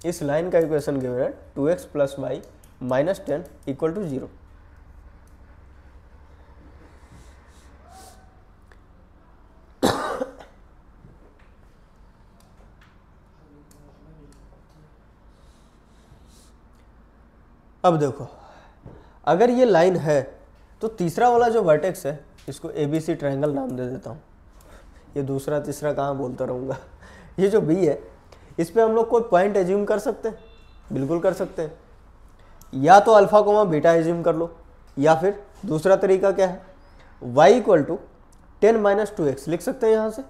इस लाइन का इक्वेशन गिवन है 2x + y - 10 इक्वल टू 0। अब देखो, अगर ये लाइन है तो तीसरा वाला जो वर्टेक्स है, इसको ABC ट्रायंगल नाम दे देता हूँ। ये दूसरा तीसरा कहाँ बोलता रहूँगा। ये जो B है, इस पे हम लोग कोई पॉइंट एज्यूम कर सकते हैं, बिल्कुल कर सकते हैं। या तो अल्फा कोमा बीटा एज्यूम कर लो, या फिर दूसरा तरीका क्या है, y = 10 - 2x लिख सकते हैं यहाँ से।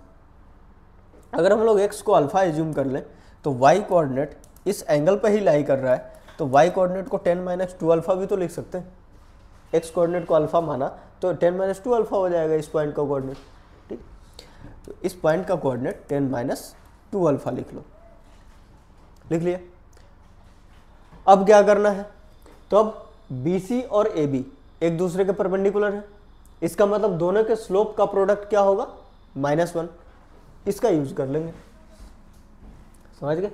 अगर हम लोग x को अल्फा एज्यूम कर लें तो y कोऑर्डिनेट इस एंगल पे ही लाई कर रहा है, तो y कोऑर्डिनेट को 10 - 2 अल्फा भी तो लिख सकते हैं। x कोऑर्डिनेट को अल्फा माना तो 10 - 2 अल्फा हो जाएगा इस पॉइंट का कोऑर्डिनेट, ठीक। तो इस पॉइंट का कोऑर्डिनेट 10 - 2 अल्फा लिख लो, लिख लिया। अब क्या करना है, तो अब BC और AB एक दूसरे के परपेंडिकुलर है, इसका मतलब दोनों के स्लोप का प्रोडक्ट क्या होगा, -1। इसका यूज कर लेंगे। समझ गए?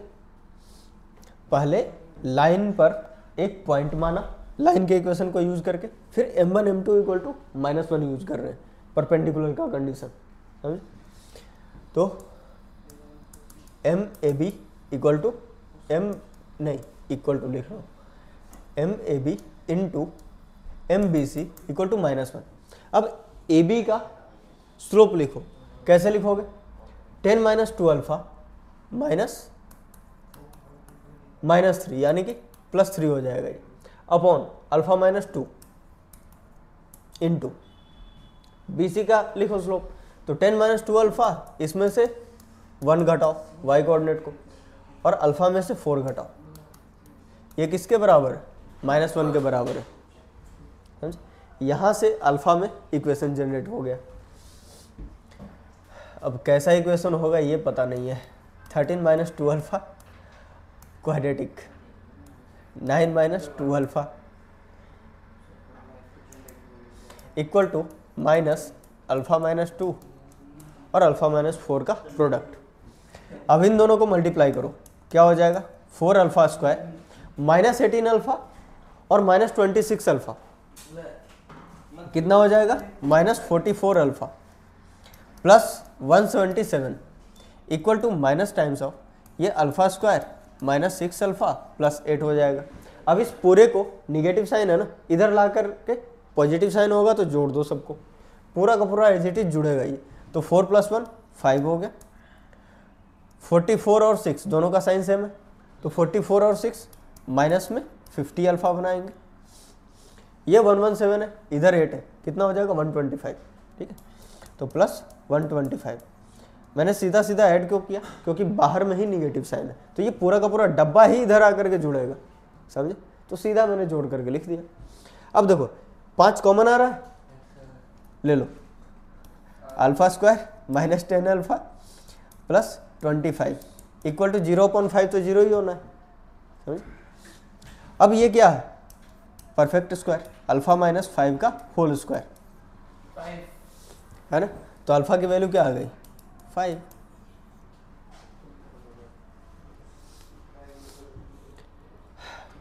पहले लाइन पर एक पॉइंट माना, लाइन के इक्वेशन को यूज करके, फिर m1 m2 = -1 यूज कर रहे हैं, परपेंडिकुलर का कंडीशन। समझ? तो MAB इक्वल टू लिख रहा हूँ, MAB × MBC इक्वल टू -1। अब AB का स्लोप लिखो, कैसे लिखोगे, 10 - 2 अल्फा -3 यानी कि +3 हो जाएगा ये, अपॉन अल्फा -2 इंटू BC का लिखो स्लोप। तो 10 - 2 अल्फा, इसमें से 1 घटाओ y कोऑर्डिनेट को, और अल्फा में से 4 घटाओ, ये किसके बराबर है, -1 के बराबर है। समझ? यहाँ से अल्फा में इक्वेशन जनरेट हो गया। अब कैसा इक्वेशन होगा ये पता नहीं है। 13 - 2 alpha quadratic, 9 - 2 alpha equal to -alpha -2 और अल्फा -4 का प्रोडक्ट। अब इन दोनों को मल्टीप्लाई करो, क्या हो जाएगा, 4 अल्फा स्क्वायर -18 अल्फा और -26 अल्फा, कितना हो जाएगा, -44 alpha. Plus 177 equal to minus times of ये alpha square minus 6 alpha plus 8 हो जाएगा। अब इस पूरे को निगेटिव साइन है ना, इधर ला करके पॉजिटिव साइन होगा तो जोड़ दो सबको, पूरा का पूरा एज इट इज जुड़ेगा ये। तो 4 + 1 5 हो गया। 44 और 6 दोनों का साइन सेम है, तो 44 और 6 माइनस में 50 अल्फा बनाएंगे। ये 117 है, इधर 8 है, कितना हो जाएगा 125, ठीक है। तो प्लस 125 मैंने सीधा सीधा ऐड क्यों किया, क्योंकि बाहर में ही निगेटिव साइन है, तो ये पूरा का पूरा डब्बा ही इधर आकर के जुड़ेगा, समझे। तो सीधा मैंने जोड़ करके लिख दिया। अब देखो 5 कॉमन आ रहा है, ले लो, alpha square minus 10 alpha plus 25 equal to 0/5, तो 0 ही होना है, समझे। अब ये क्या है, परफेक्ट स्क्वायर, अल्फा माइनस 5 का होल स्क्वायर है ना। तो अल्फा की वैल्यू क्या आ गई 5।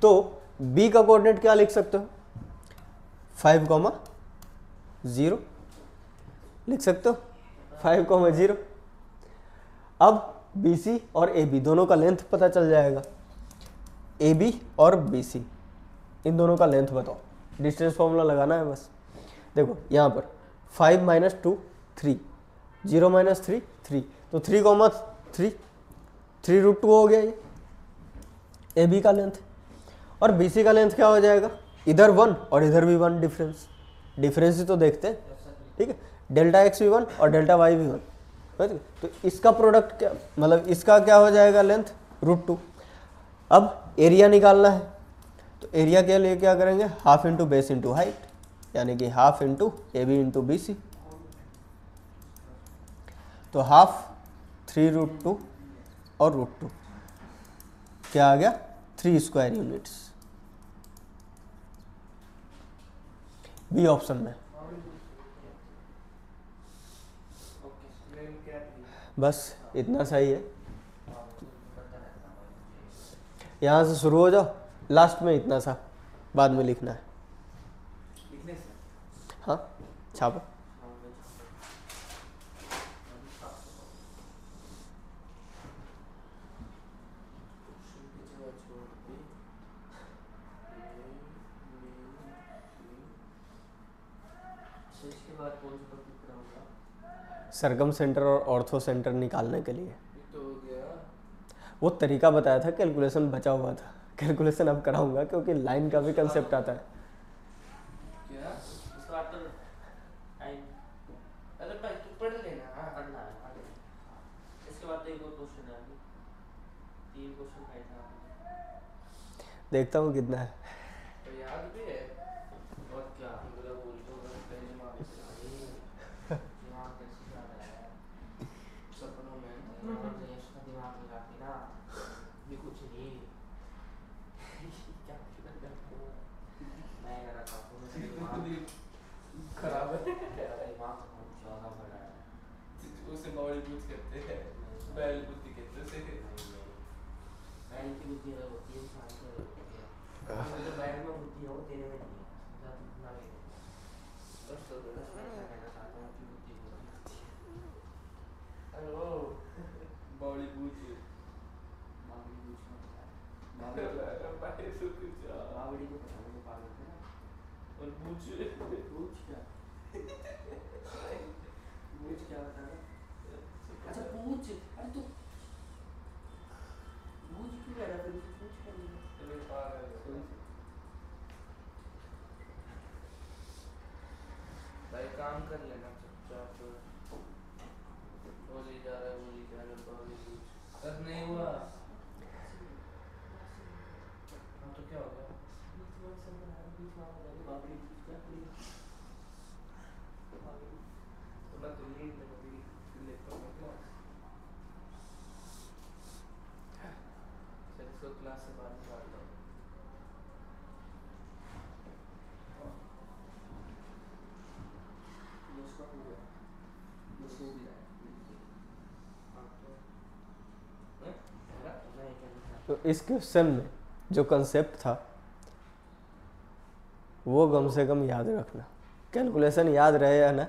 तो b का कोऑर्डिनेट क्या लिख सकते हो 5,0 लिख सकते हो 5,0। अब BC और AB दोनों का लेंथ पता चल जाएगा। AB और BC इन दोनों का लेंथ बताओ, डिस्टेंस फॉर्मूला लगाना है बस। देखो यहाँ पर 5 - 2 3, 0 - 3 3, तो 3,3 3√2 हो गया ये AB का लेंथ। और BC का लेंथ क्या हो जाएगा, इधर 1 और इधर भी 1, डिफरेंस ही तो देखते हैं, ठीक है। डेल्टा x भी 1 और डेल्टा y भी 1, तो इसका प्रोडक्ट क्या, मतलब इसका क्या हो जाएगा लेंथ √2। अब एरिया निकालना है, तो एरिया के लिए क्या करेंगे, half into base into height, यानी कि half into AB into BC। तो हाफ 3√2 और √2 क्या आ गया 3 स्क्वायर यूनिट्स, बी ऑप्शन में। बस इतना सही है, यहाँ से शुरू हो जाओ, लास्ट में इतना सा बाद में लिखना है। हाँ छापो। सरकम सेंटर और ऑर्थो सेंटर निकालने के लिए तो हो गया। वो तरीका बताया था, कैलकुलेशन बचा हुआ था, कैलकुलेशन अब कराऊंगा क्योंकि लाइन का भी कंसेप्ट आता है। क्या उसका बाद तो टाइम, अरे भाई तू पढ़ लेना, हाँ पढ़ना है आगे। इसके बाद तो एक और क्वेश्चन है, अभी 3 क्वेश्चन है था, देखता हूँ कितना है। तो याद भी है और क्या पूरा बोल दो बस पहले दिमाग से दिमाग कैसे जा रहा है सपनों में इसका दिमाग लगा के ना भी कुछ नहीं क्या मैं कर रहा था खराब है दिमाग बहुत ज्यादा बड़ा है, उसे बॉडी बुद्ध कहते हैं, बैल बुद्धि कहते हैं, बैल की बुद्धि अलग होती है, इंसान की अलग होती है। जो बैल में बुद्धि है वो तेरे में नहीं है, समझा ना मेरे बस तो कहना चाहता हूँ कि बुद्धि होती है। हेलो बॉडी बुद्धि बावड़ी बुद्धि बावड़ी बावड़ी को पता मुझे पागल थे ना, और पूछ क्या पूछ क्या बता रहा, अच्छा पूछ, अरे तू पूछ क्यों कह रहा, फिर पूछ कर ले भाई, काम कर लेना चुपचाप, बोली जा रहा है बोली जा रहा है, बावड़ी पूछ कर नहीं हुआ हाँ तो क्या हो गया, बावड़ी पूछ क्या थोड़ा तो लीड लेता हूँ क्लास, चल क्लास से बात करता हूँ। तो इस क्वेश्चन में जो कंसेप्ट था वो कम से कम याद रखना, कैलकुलेशन याद रहे या ना,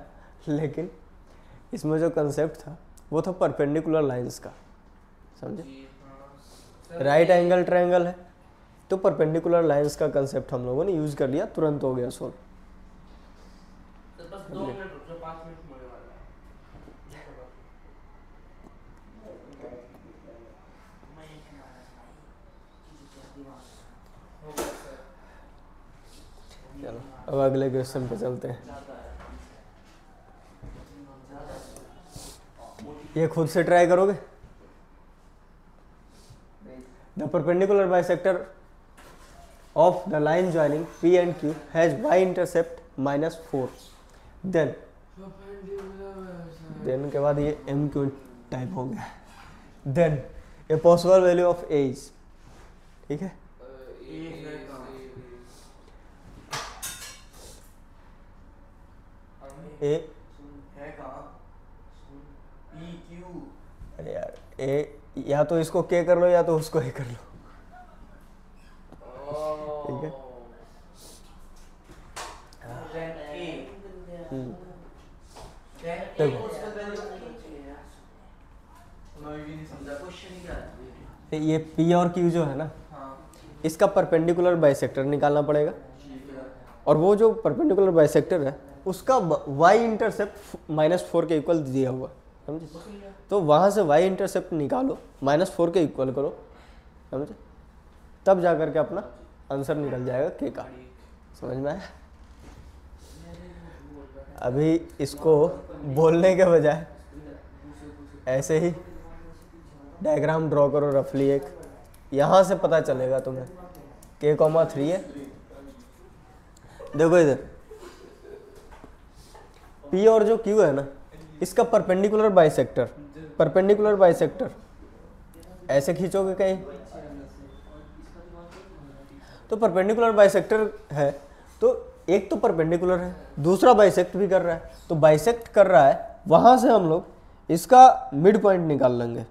लेकिन इसमें जो कंसेप्ट था वो था परपेंडिकुलर लाइंस का, समझे। राइट एंगल ट्रायंगल है तो परपेंडिकुलर लाइंस का कंसेप्ट हम लोगों ने यूज कर लिया, तुरंत हो गया सोल्व। बस 2 मिनट रुक जाओ, 5 मिनट होने वाला है। हो गया सर। चलो अब अगले क्वेश्चन पे चलते हैं। ये खुद से ट्राई करोगे। The perpendicular bisector of the line joining P and Q has y intercept -4, then के बाद ये MQ टाइप हो गया, then a possible value of A is, ठीक है। ए है कहाँ? PQ। अरे यार ए, या तो इसको के कर लो या तो उसको ए कर लो, ठीक है। देखो ये P और Q जो है ना, इसका परपेंडिकुलर बाइसेक्टर निकालना पड़ेगा, और वो जो परपेंडिकुलर बाइसेक्टर है उसका y इंटरसेप्ट -4 के इक्वल दिया हुआ, समझे। तो वहाँ से y इंटरसेप्ट निकालो, -4 के इक्वल करो, समझे, तब जा करके अपना आंसर निकल जाएगा के का। समझ में आया। अभी इसको बोलने के बजाय ऐसे ही डायग्राम ड्रॉ करो रफली, एक यहाँ से पता चलेगा तुम्हें k,3 है। देखो इधर P और जो Q है ना, इसका परपेंडिकुलर बाइसेक्टर ऐसे खींचोगे कहीं तो परपेंडिकुलर बाइसेक्टर है, तो एक तो परपेंडिकुलर है, दूसरा बाइसेक्ट भी कर रहा है, तो बाइसेक्ट कर रहा है, वहां से हम लोग इसका मिड पॉइंट निकाल लेंगे,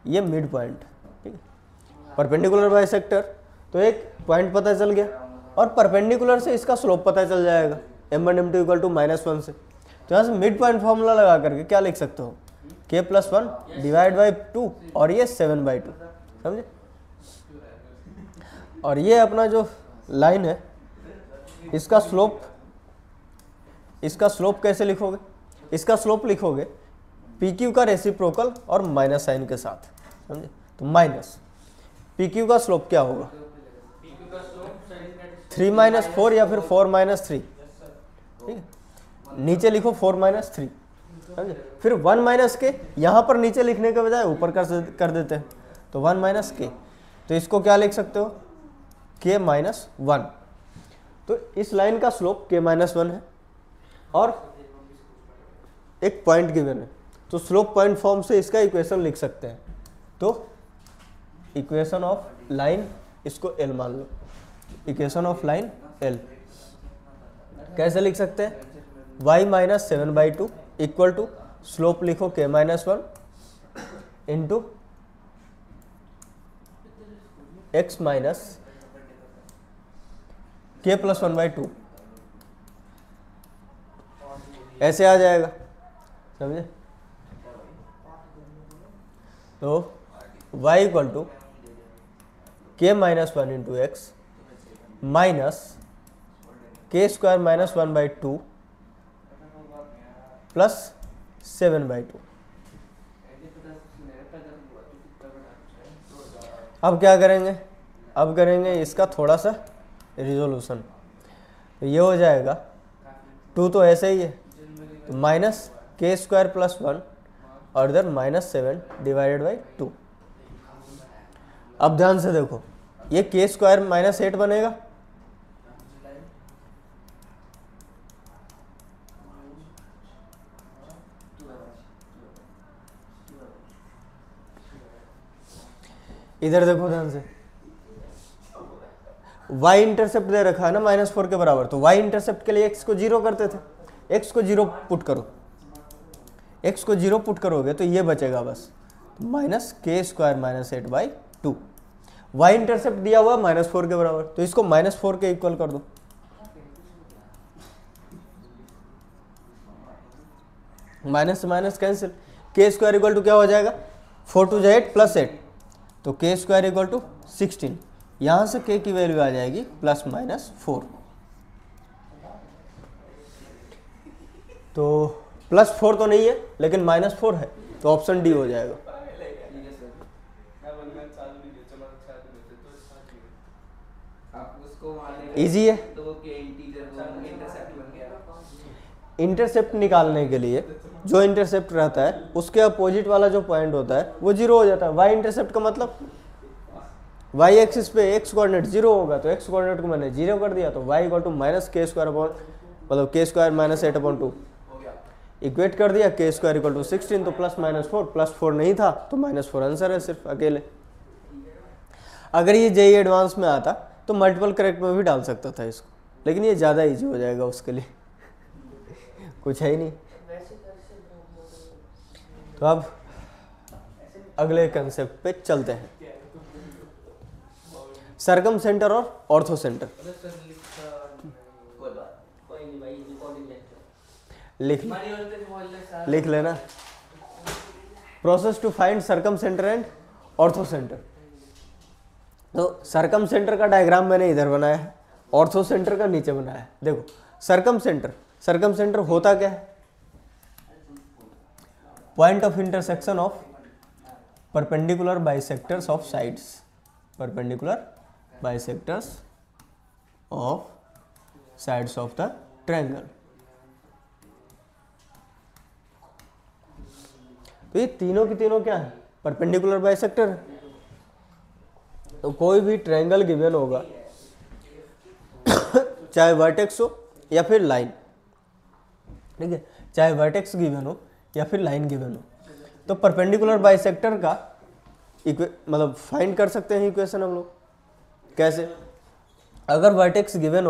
ये मिड पॉइंट, ठीक है। परपेंडिकुलर बाइसेक्टर तो एक पॉइंट पता चल गया, और परपेंडिकुलर से इसका स्लोप पता चल जाएगा m1 m2 = -1 से। तो यहाँ से मिड पॉइंट फॉर्मूला लगा करके क्या लिख सकते हो, k+1 / 2, और ये 7/2, समझे। और ये अपना जो लाइन है इसका स्लोप कैसे लिखोगे, इसका स्लोप लिखोगे PQ का रेसिप्रोकल और माइनस साइन के साथ, समझे। तो माइनस PQ का स्लोप क्या होगा, 3 - 4 या फिर 4 - 3, ठीक है। नीचे लिखो 4 - 3, समझे। फिर 1 - के यहाँ पर नीचे लिखने के बजाय ऊपर कर देते हैं, तो 1 - के, तो इसको क्या लिख सकते हो, k-1। तो इस लाइन का स्लोप k-1 है, और एक पॉइंट गिवन है, तो स्लोप पॉइंट फॉर्म से इसका इक्वेशन लिख सकते हैं। तो इक्वेशन ऑफ लाइन, इसको L मान लो, इक्वेशन ऑफ लाइन L कैसे लिख सकते हैं, y - 7/2 इक्वल टू स्लोप लिखो k-1 into x minus k+1/2, ऐसे आ जाएगा, समझे। तो y = k-1 into x minus k² - 1/2 plus 7/2। अब क्या करेंगे, अब करेंगे इसका थोड़ा सा रिजोल्यूशन, तो ये हो जाएगा 2 तो ऐसे ही है, तो -k² + 1 और इधर -7/2। अब ध्यान से देखो, ये k² -8 बनेगा, इधर देखो ध्यान से, y इंटरसेप्ट दे रखा है ना -4 के बराबर, तो y इंटरसेप्ट के लिए x को 0 करते थे, x को 0 पुट करो, x को 0 पुट करोगे तो ये बचेगा बस -k² - 8/2। y इंटरसेप्ट दिया हुआ -4 के बराबर, तो इसको -4 के इक्वल कर दो, माइनस से माइनस कैंसिल, के स्क्वायर इक्वल टू क्या हो जाएगा, 4 2 8 प्लस 8, तो के स्क्वायर इक्वल टू 16। यहाँ से के की वैल्यू आ जाएगी प्लस माइनस 4। तो प्लस 4 तो नहीं है लेकिन माइनस 4 है, तो ऑप्शन डी हो जाएगा। इजी है। इंटरसेप्ट निकालने के लिए जो इंटरसेप्ट रहता है उसके अपोजिट वाला जो पॉइंट होता है वो जीरो हो जाता है। वाई इंटरसेप्ट का मतलब वाई एक्सिस पे एक्स कोऑर्डिनेट जीरो होगा, तो एक्स कोऑर्डिनेट को मैंने जीरो कर दिया, तो वाई इक्वल टू माइनस के स्क्वायर अपॉन मतलब के स्क्वायर माइनस 8/2 इक्वेट कर दिया। के स्क्वायर इक्वल टू 16, तो प्लस माइनस 4, प्लस 4 नहीं था तो माइनस 4 आंसर है सिर्फ अकेले। अगर ये जेईई एडवांस में आता तो मल्टीपल करेक्ट में भी डाल सकता था इसको, लेकिन ये ज़्यादा इजी हो जाएगा उसके लिए, कुछ है ही नहीं। तो अब अगले कंसेप्ट पे चलते हैं, सरकम सेंटर और ऑर्थो सेंटर। लिख लेना, process to find circumcentre and orthocentre. तो सरकम सेंटर का डायग्राम मैंने इधर बनाया है, ऑर्थो सेंटर का नीचे बनाया है। देखो सरकम सेंटर होता क्या है, point of intersection of perpendicular bisectors of sides, perpendicular bisectors of sides of the triangle. तो ये तीनों की तीनों क्या है, परपेंडिकुलर बाइसेक्टर है। तो कोई भी ट्रायंगल गिवन होगा चाहे वर्टेक्स हो या फिर लाइन, ठीक है, चाहे वर्टेक्स गिवन हो या फिर लाइन गिवन हो, तो परपेंडिकुलर बाइसेक्टर का मतलब फाइंड कर सकते हैं इक्वेशन हम लोग। कैसे, अगर वर्टेक्स गिवन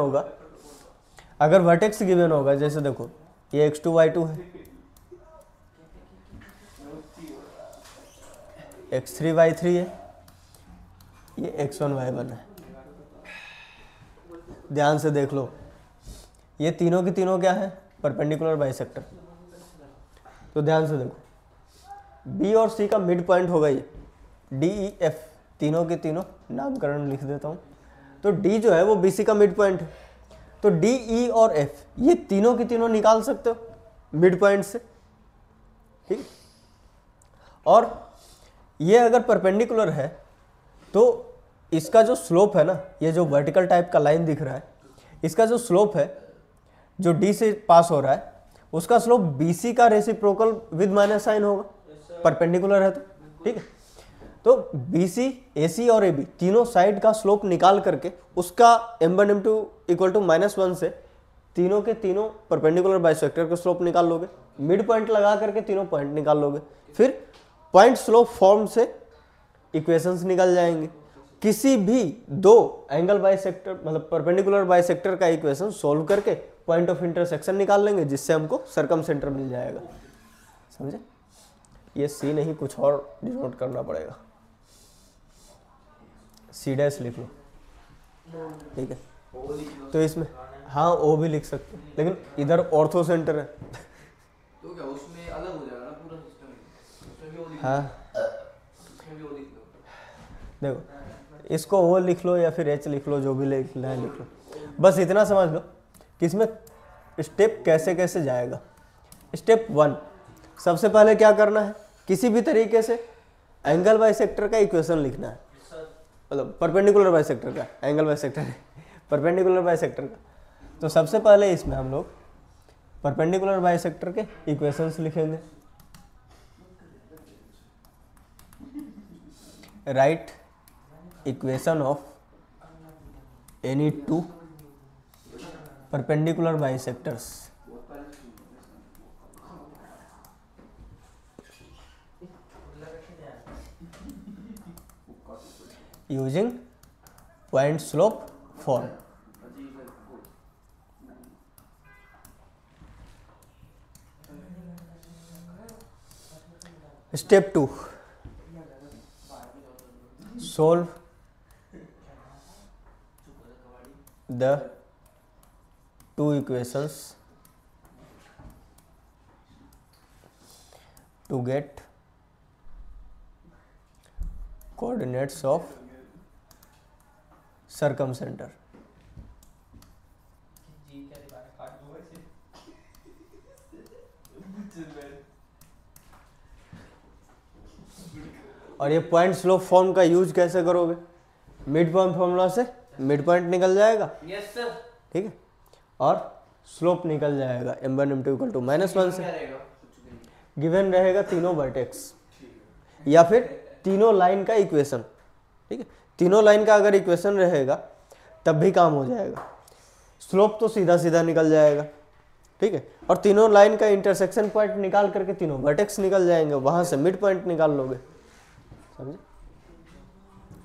होगा, जैसे देखो ये x2 y2 है, x3 y3 है, ये x1 y1 है। ध्यान से देख लो, ये तीनों की तीनों क्या है, परपेंडिकुलर बाइसेक्टर। तो ध्यान से देखो, B और C का मिड पॉइंट होगा ये D E F, तीनों के तीनों नामकरण लिख देता हूँ। तो D जो है वो BC का मिड पॉइंट है, तो D E और F ये तीनों की तीनों निकाल सकते हो मिड पॉइंट से, ठीक। और ये अगर परपेंडिकुलर है तो इसका जो स्लोप है ना, ये जो वर्टिकल टाइप का लाइन दिख रहा है, इसका जो स्लोप है जो D से पास हो रहा है, उसका स्लोप BC का रेसिप्रोकल विद माइनस साइन होगा, परपेंडिकुलर है तो, ठीक है। तो BC, AC और AB तीनों साइड का स्लोप निकाल करके उसका m1 m2 इक्वल टू -1 से तीनों के तीनों परपेंडिकुलर बाइसेक्टर का स्लोप निकाल लोगे, मिड पॉइंट लगा करके तीनों पॉइंट निकाल लोगे, फिर पॉइंट स्लोप फॉर्म से इक्वेशंस निकल जाएंगे। किसी भी दो एंगल बाइसेक्टर मतलब परपेंडिकुलर बाइसेक्टर का इक्वेशन सोल्व करके पॉइंट ऑफ इंटरसेक्शन निकाल लेंगे, जिससे हमको सरकम सेंटर मिल जाएगा। समझे, ये C नहीं कुछ और डिनोट करना पड़ेगा, C' लिख लो, ठीक है। तो इसमें हाँ O भी लिख सकते हैं, लेकिन इधर ऑर्थो सेंटर है तो क्या उसमें अलग हो जाएगा ना पूरा सिस्टम, उसमें भी वो लिख हाँ। उसमें भी वो लिख लो। देखो इसको O लिख लो या फिर H लिख लो, जो भी लिखना है लिख लो, बस इतना समझ लो कि इसमें स्टेप कैसे कैसे जाएगा। स्टेप 1, सबसे पहले क्या करना है, किसी भी तरीके से एंगल बाइसेक्टर का इक्वेशन लिखना है, मतलब परपेंडिकुलर बाइसेक्टर का, एंगल बाइसेक्टर परपेंडिकुलर बाइसेक्टर का। तो सबसे पहले इसमें हम लोग परपेंडिकुलर बाइसेक्टर के इक्वेशंस लिखेंगे। Right equation of any two perpendicular bisectors using point slope form। Step 2, solve the two equations to get coordinates of circumcenter. जी क्या दिखा रहा काट दो ऐसे और ये पॉइंट स्लोप फॉर्म का यूज कैसे करोगे? मिड पॉइंट फॉर्मूला से मिड पॉइंट निकल जाएगा, यस सर। ठीक है, और स्लोप निकल जाएगा m1 m2 इक्वल टू -1 से। गिवन रहेगा तीनों वर्टेक्स या फिर तीनों लाइन का इक्वेशन, ठीक है। तीनों लाइन का अगर इक्वेशन रहेगा तब भी काम हो जाएगा। स्लोप तो सीधा सीधा निकल जाएगा, ठीक है, और तीनों लाइन का इंटरसेक्शन पॉइंट निकाल करके तीनों वर्टेक्स निकल जाएंगे, वहां से मिड पॉइंट निकाल लोगे, समझे?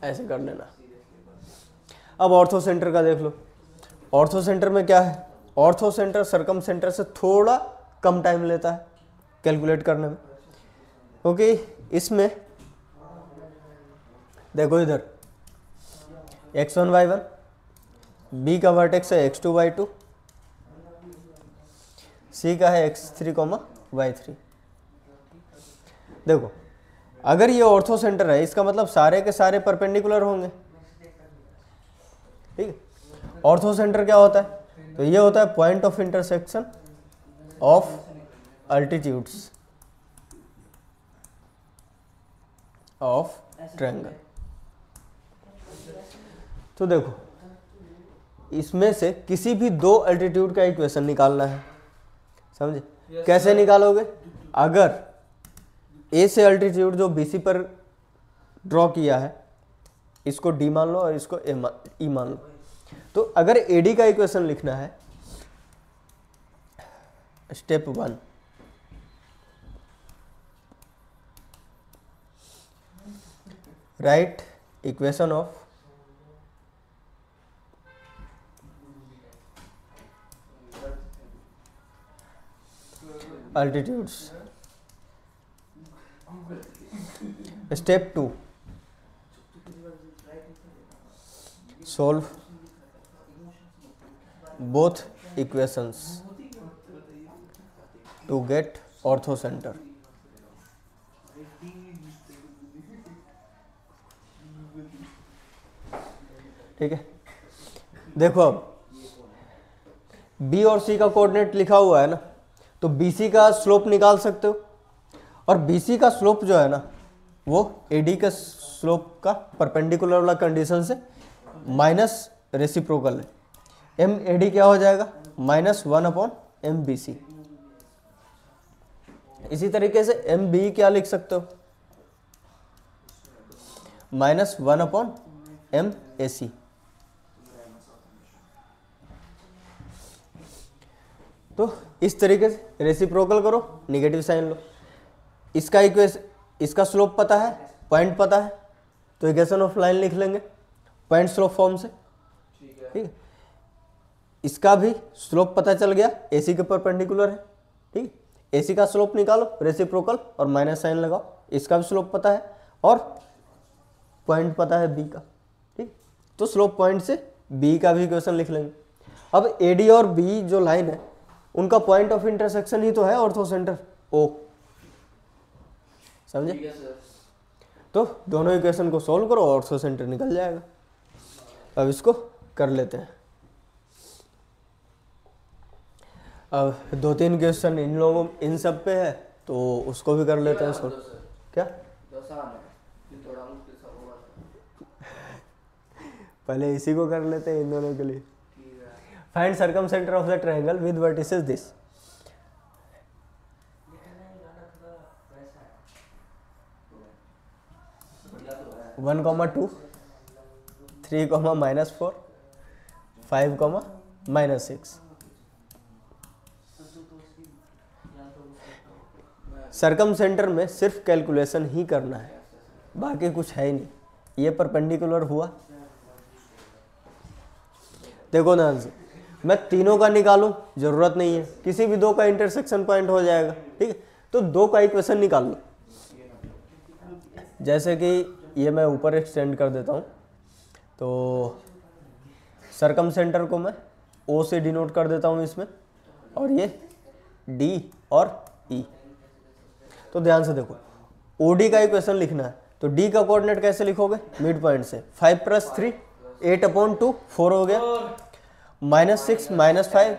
ऐसे कर लेना। अब ऑर्थो सेंटर का देख लो। ऑर्थो सेंटर में क्या है? ऑर्थो सेंटर सर्कम सेंटर से थोड़ा कम टाइम लेता है कैलकुलेट करने में, क्योंकि इसमें देखो इधर x1 y1, b का वर्टेक्स है x2 y2, c का है x3 y3। देखो अगर ये ऑर्थो सेंटर है इसका मतलब सारे के सारे परपेंडिकुलर होंगे, ठीक है। ऑर्थो सेंटर क्या होता है? तो ये होता है point of intersection of altitudes of triangle. तो देखो इसमें से किसी भी दो अल्टीट्यूड का इक्वेशन निकालना है, समझे? कैसे निकालोगे? अगर ए से अल्टीट्यूड जो बीसी पर ड्रॉ किया है इसको डी मान लो और इसको ई मान लो। तो अगर एडी का इक्वेशन लिखना है, step 1, right equation of altitudes. Step 2, solve both equations to get orthocenter। ठीक है, देखो अब B और C का कोऑर्डिनेट लिखा हुआ है ना, तो BC का स्लोप निकाल सकते हो, और BC का स्लोप जो है ना वो AD का स्लोप का परपेंडिकुलर वाला कंडीशन से माइनस रेसिप्रोकल है। एम ए डी क्या हो जाएगा? -1/MBC। इसी तरीके से एम बी क्या लिख सकते हो? -1/MAC। तो इस तरीके से रेसिप्रोकल करो, निगेटिव साइन लो। इसका इक्वेशन, इसका स्लोप पता है, पॉइंट पता है, तो इक्वेशन ऑफ लाइन लिख लेंगे पॉइंट स्लोप फॉर्म से, ठीक है। इसका भी स्लोप पता चल गया, एसी के परपेंडिकुलर है, ठीक है। एसी का स्लोप निकालो रेसिप्रोकल और माइनस साइन लगाओ, इसका भी स्लोप पता है और पॉइंट पता है बी का, ठीक। तो स्लोप पॉइंट से बी का भी इक्वेशन लिख लेंगे। अब एडी और बी जो लाइन है उनका पॉइंट ऑफ इंटरसेक्शन ही तो है ऑर्थो सेंटर ओ, समझे? तो दोनों इक्वेशन को सोल्व करो, ऑर्थो सेंटर निकल जाएगा। अब इसको कर लेते हैं। अब 2-3 क्वेश्चन इन लोगों इन सब पे है तो उसको भी कर लेते हैं सोल्व। क्या पहले इसी को कर लेते हैं इन दोनों के लिए। Find circumcentre of the triangle with vertices this. 1,2, 3, -4, 5, -6। Circumcentre में सिर्फ कैलकुलेशन ही करना है, बाकी कुछ है ही नहीं। ये परपेंडिकुलर हुआ, देखो ना, मैं तीनों का निकालूं जरूरत नहीं है, किसी भी दो का इंटरसेक्शन पॉइंट हो जाएगा, ठीक है। तो दो का इक्वेशन निकाल लो। जैसे कि ये मैं ऊपर एक्सटेंड कर देता हूँ, तो सर्कम सेंटर को मैं ओ से डिनोट कर देता हूँ इसमें, और ये डी और ई। तो तो ध्यान से देखो, ओडी का इक्वेशन लिखना है तो डी का कोऑर्डिनेट कैसे लिखोगे, मिड पॉइंट से 5 + 3 8/2 4 हो गया, -6 -5,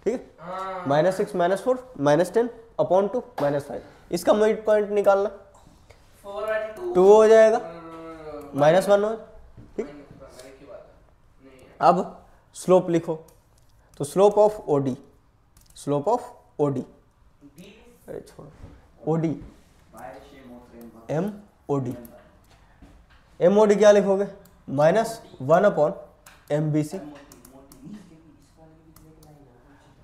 ठीक है, -6 -4 -10/2 -5, इसका मिड पॉइंट निकालना 2 हो जाएगा, -1 हो, ठीक। अब स्लोप लिखो, तो slope of OD, slope of OD, अरे छोड़ो, OD M OD, M OD क्या लिखोगे, -1/MBC।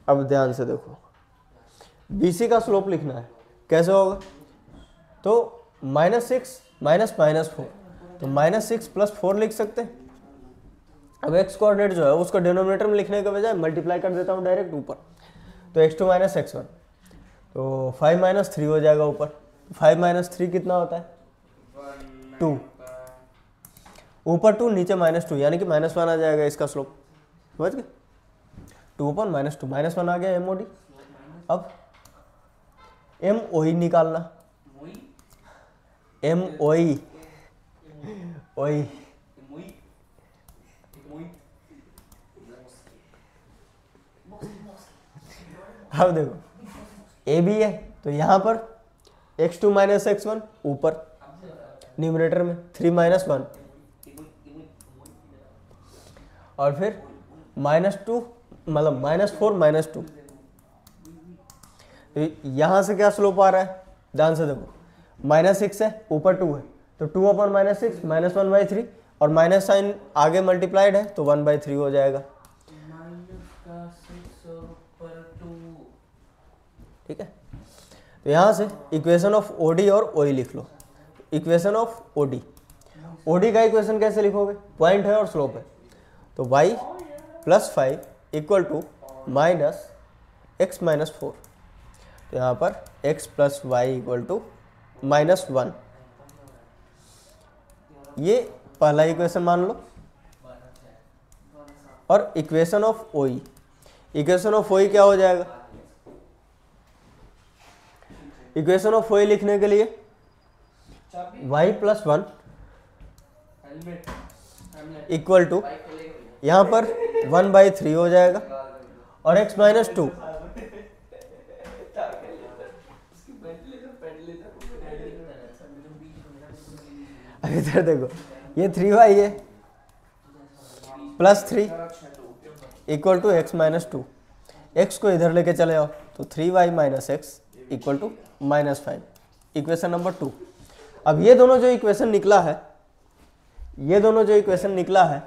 अब ध्यान से देखो, BC का स्लोप लिखना है, कैसे होगा, तो -6 -4, तो -6 + 4 लिख सकते हैं। अब x कोऑर्डिनेट जो है उसको डिनोमिनेटर में लिखने के बजाय मल्टीप्लाई कर देता हूँ डायरेक्ट ऊपर, तो x2 - x1, तो 5 - 3 हो जाएगा ऊपर, 5 - 3 कितना होता है, 2, ऊपर 2 नीचे -2, यानी कि -1 आ जाएगा इसका स्लोप, समझ गए, 2/-2 -1 आ गया MOD। अब MOE निकालना, MOE OE, अब देखो AB है तो यहाँ पर x2 - x1 ऊपर न्यूमरेटर में 3 - 1, और फिर -2 मतलब -4 -2, तो यहाँ से क्या स्लोप आ रहा है, ध्यान से देखो, -6 है ऊपर 2 है, तो 2/-6 -1/3, और माइनस साइन आगे मल्टीप्लाइड है तो 1/3 हो जाएगा, ठीक है। तो यहाँ से इक्वेशन ऑफ ओडी और ओई लिख लो, इक्वेशन ऑफ ओडी, ओडी का इक्वेशन कैसे लिखोगे, पॉइंट है और स्लोप है, तो y + 5 = -x - 4, तो यहाँ पर x + y = -1, ये पहला इक्वेशन मान लो। और इक्वेशन ऑफ ओई, इक्वेशन ऑफ ओई क्या हो जाएगा, इक्वेशन ऑफ ओई लिखने के लिए y + 1 = यहाँ पर 1/3 हो जाएगा, और x - 2, अब इधर देखो ये 3y है +3 = x - 2, x को इधर लेके चले आओ तो 3y - x = -5, इक्वेशन नंबर 2। अब ये दोनों जो इक्वेशन निकला है, ये दोनों जो इक्वेशन निकला है,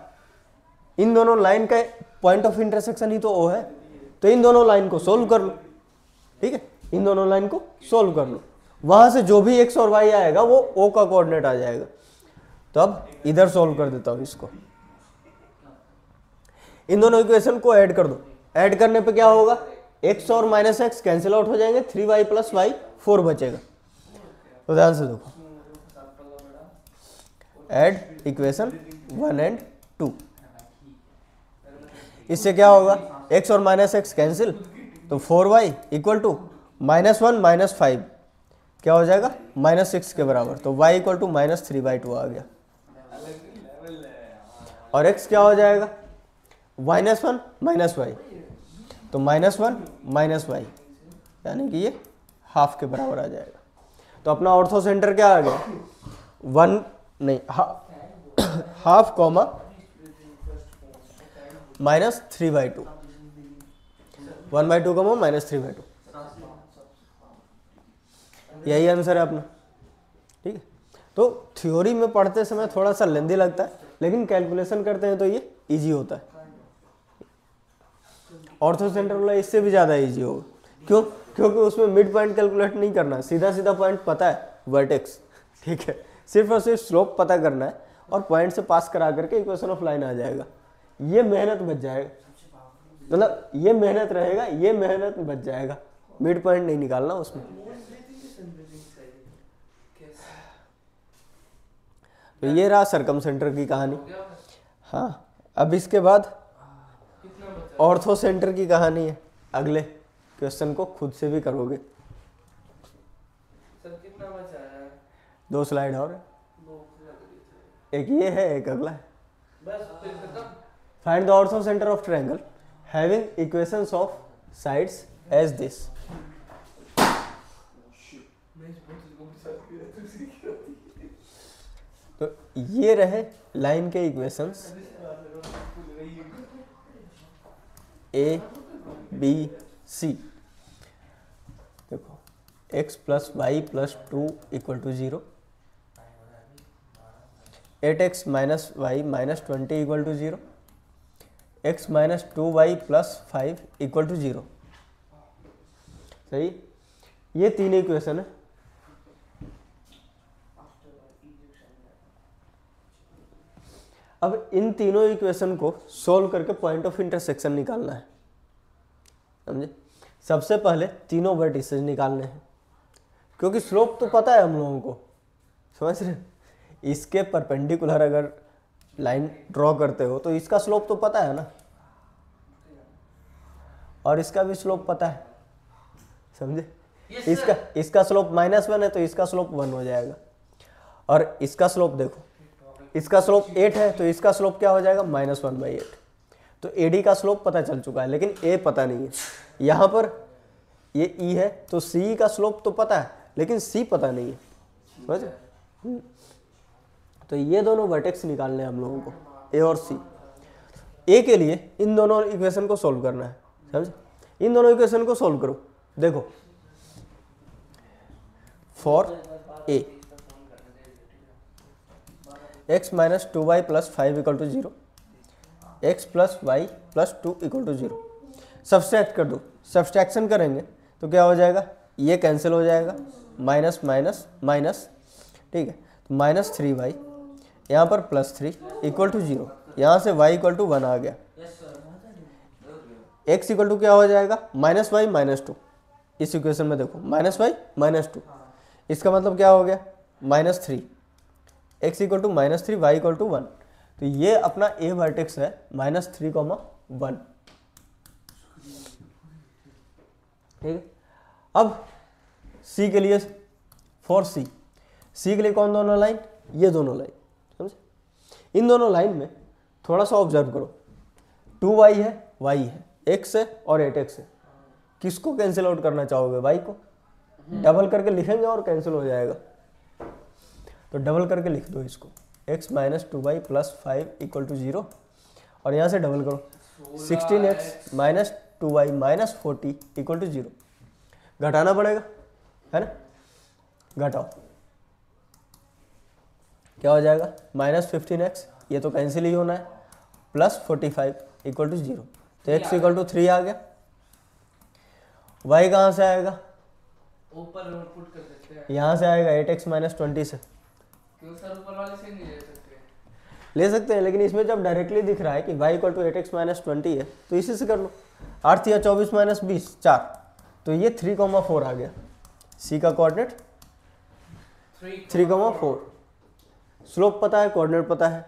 इन दोनों लाइन का पॉइंट ऑफ इंटरसेक्शन ही तो O है, तो इन दोनों लाइन को सोल्व कर लो, ठीक है, इन दोनों लाइन को सोल्व कर लो, वहां से जो भी x और y आएगा वो O का कोऑर्डिनेट आ जाएगा। तो अब इधर सोल्व कर देता हूं इसको, इन दोनों इक्वेशन को ऐड कर दो, ऐड करने पे क्या होगा, x और -x कैंसिल आउट हो जाएंगे, 3y + y 4 बचेगा। तो ध्यान से देखो, ऐड इक्वेशन 1 और 2, इससे क्या होगा, x और -x कैंसिल, तो 4y = -1 - 5 क्या हो जाएगा, -6 के बराबर, तो y = -3/2 आ गया, और x क्या हो जाएगा, -1 - y, तो -1 - y, यानी कि ये हाफ के बराबर आ जाएगा। तो अपना ऑर्थो सेंटर क्या आ गया, 1 नहीं हाफ कॉमा -3/2, 1/2 कॉमा -3/2, यही आंसर है अपना, ठीक है। तो थ्योरी में पढ़ते समय थोड़ा सा लेंदी लगता है, लेकिन कैलकुलेशन करते हैं तो ये इजी होता है। ऑर्थो सेंटर वाला इससे भी ज़्यादा इजी होगा, क्यों, क्योंकि उसमें मिड पॉइंट कैलकुलेट नहीं करना, सीधा सीधा पॉइंट पता है वर्टेक्स, ठीक है, सिर्फ और सिर्फ स्लोप पता करना है और पॉइंट से पास करा करके इक्वेशन ऑफ लाइन आ जाएगा। ये मेहनत बच जाएगा, मतलब ये मेहनत रहेगा, ये मेहनत बच जाएगा, मिड पॉइंट नहीं निकालना उसमें। तो ये रहा सरकम सेंटर की कहानी। हाँ, अब इसके बाद ऑर्थो सेंटर की कहानी है, अगले क्वेश्चन को खुद से भी करोगे। 2 स्लाइड और है। भूख लग रही थी। एक ये है, एक अगला है। बस फिर खत्म। Find the orthocentre of triangle having equations of sides as this. मैं इस बोतल को भी साथ किया तो उसी की होती है। तो ये रहे लाइन के इक्वेशंस ए बी सी। देखो x plus y plus 2 equal to 0, 8x minus y minus 20 equal to 0, x minus 2y plus 5 equal to 0। सही, ये 3 इक्वेशन है। अब इन तीनों इक्वेशन को सोल्व करके पॉइंट ऑफ इंटरसेक्शन निकालना है, समझे। सबसे पहले तीनों वर्टिसेस निकालने हैं, क्योंकि स्लोप तो पता है हम लोगों को, समझ रहे। इसके परपेंडिकुलर अगर लाइन ड्रॉ करते हो तो इसका स्लोप तो पता है ना, और इसका भी स्लोप पता है, समझे। इसका स्लोप -1 है तो इसका स्लोप 1 हो जाएगा, और इसका स्लोप देखो, इसका स्लोप 8 है तो इसका स्लोप क्या हो जाएगा, -1/8। तो AD का स्लोप पता चल चुका है, लेकिन A पता नहीं है। यहाँ पर ये E है तो C का स्लोप तो पता है, लेकिन C पता नहीं है, समझे। तो ये दोनों वर्टेक्स निकालने हैं हम लोगों को, A और C। A के लिए इन दोनों इक्वेशन को सोल्व करना है, समझे। इन दोनों इक्वेशन को सोल्व करो। देखो, for A x minus 2y plus 5 equal to 0, x plus y plus 2 equal to 0। Subtract कर दो। सब्सट्रैक्शन करेंगे तो क्या हो जाएगा, ये कैंसिल हो जाएगा, माइनस माइनस माइनस, ठीक है। तो -3y, यहाँ पर +3 इक्वल टू 0, यहाँ से y इक्वल टू 1 आ गया। x इक्वल टू क्या हो जाएगा, -y -2। इस इक्वेशन में देखो, -y -2, इसका मतलब क्या हो गया, -3, x equal to -3, y equal to 1। तो ये अपना A वर्टेक्स है, -3,1, ठीक है। अब C के लिए, फॉर C के लिए कौन दोनों लाइन, ये दोनों लाइन, समझे। इन दोनों लाइन में थोड़ा सा ऑब्जर्व करो, 2y है, y है, x है और 8x है। किसको कैंसिल आउट करना चाहोगे, y को। डबल करके लिखेंगे और कैंसिल हो जाएगा, तो डबल करके लिख दो इसको, x minus 2y plus 5 equal to 0, और यहाँ से डबल करो, 16x minus 2y minus 40 equal to 0। घटाना पड़ेगा, है ना, घटाओ, क्या हो जाएगा, -15x, ये तो कैंसिल ही होना है, प्लस 45 इक्वल टू 0। तो x इक्वल टू 3 आ गया। y कहाँ से आएगा, ऊपर पुट कर देते हैं, यहाँ से आएगा 8x माइनस 20 से। क्यों सर, ऊपर वाले से नहीं ले सकते? ले सकते हैं, लेकिन इसमें जब डायरेक्टली दिख रहा है कि y equal to 8x minus 20 है तो इसी से कर लो। 8 या 24 माइनस 20 4, तो ये 3,4 आ गया। C का कोऑर्डिनेट 3,4। स्लोप पता है, कोऑर्डिनेट पता है,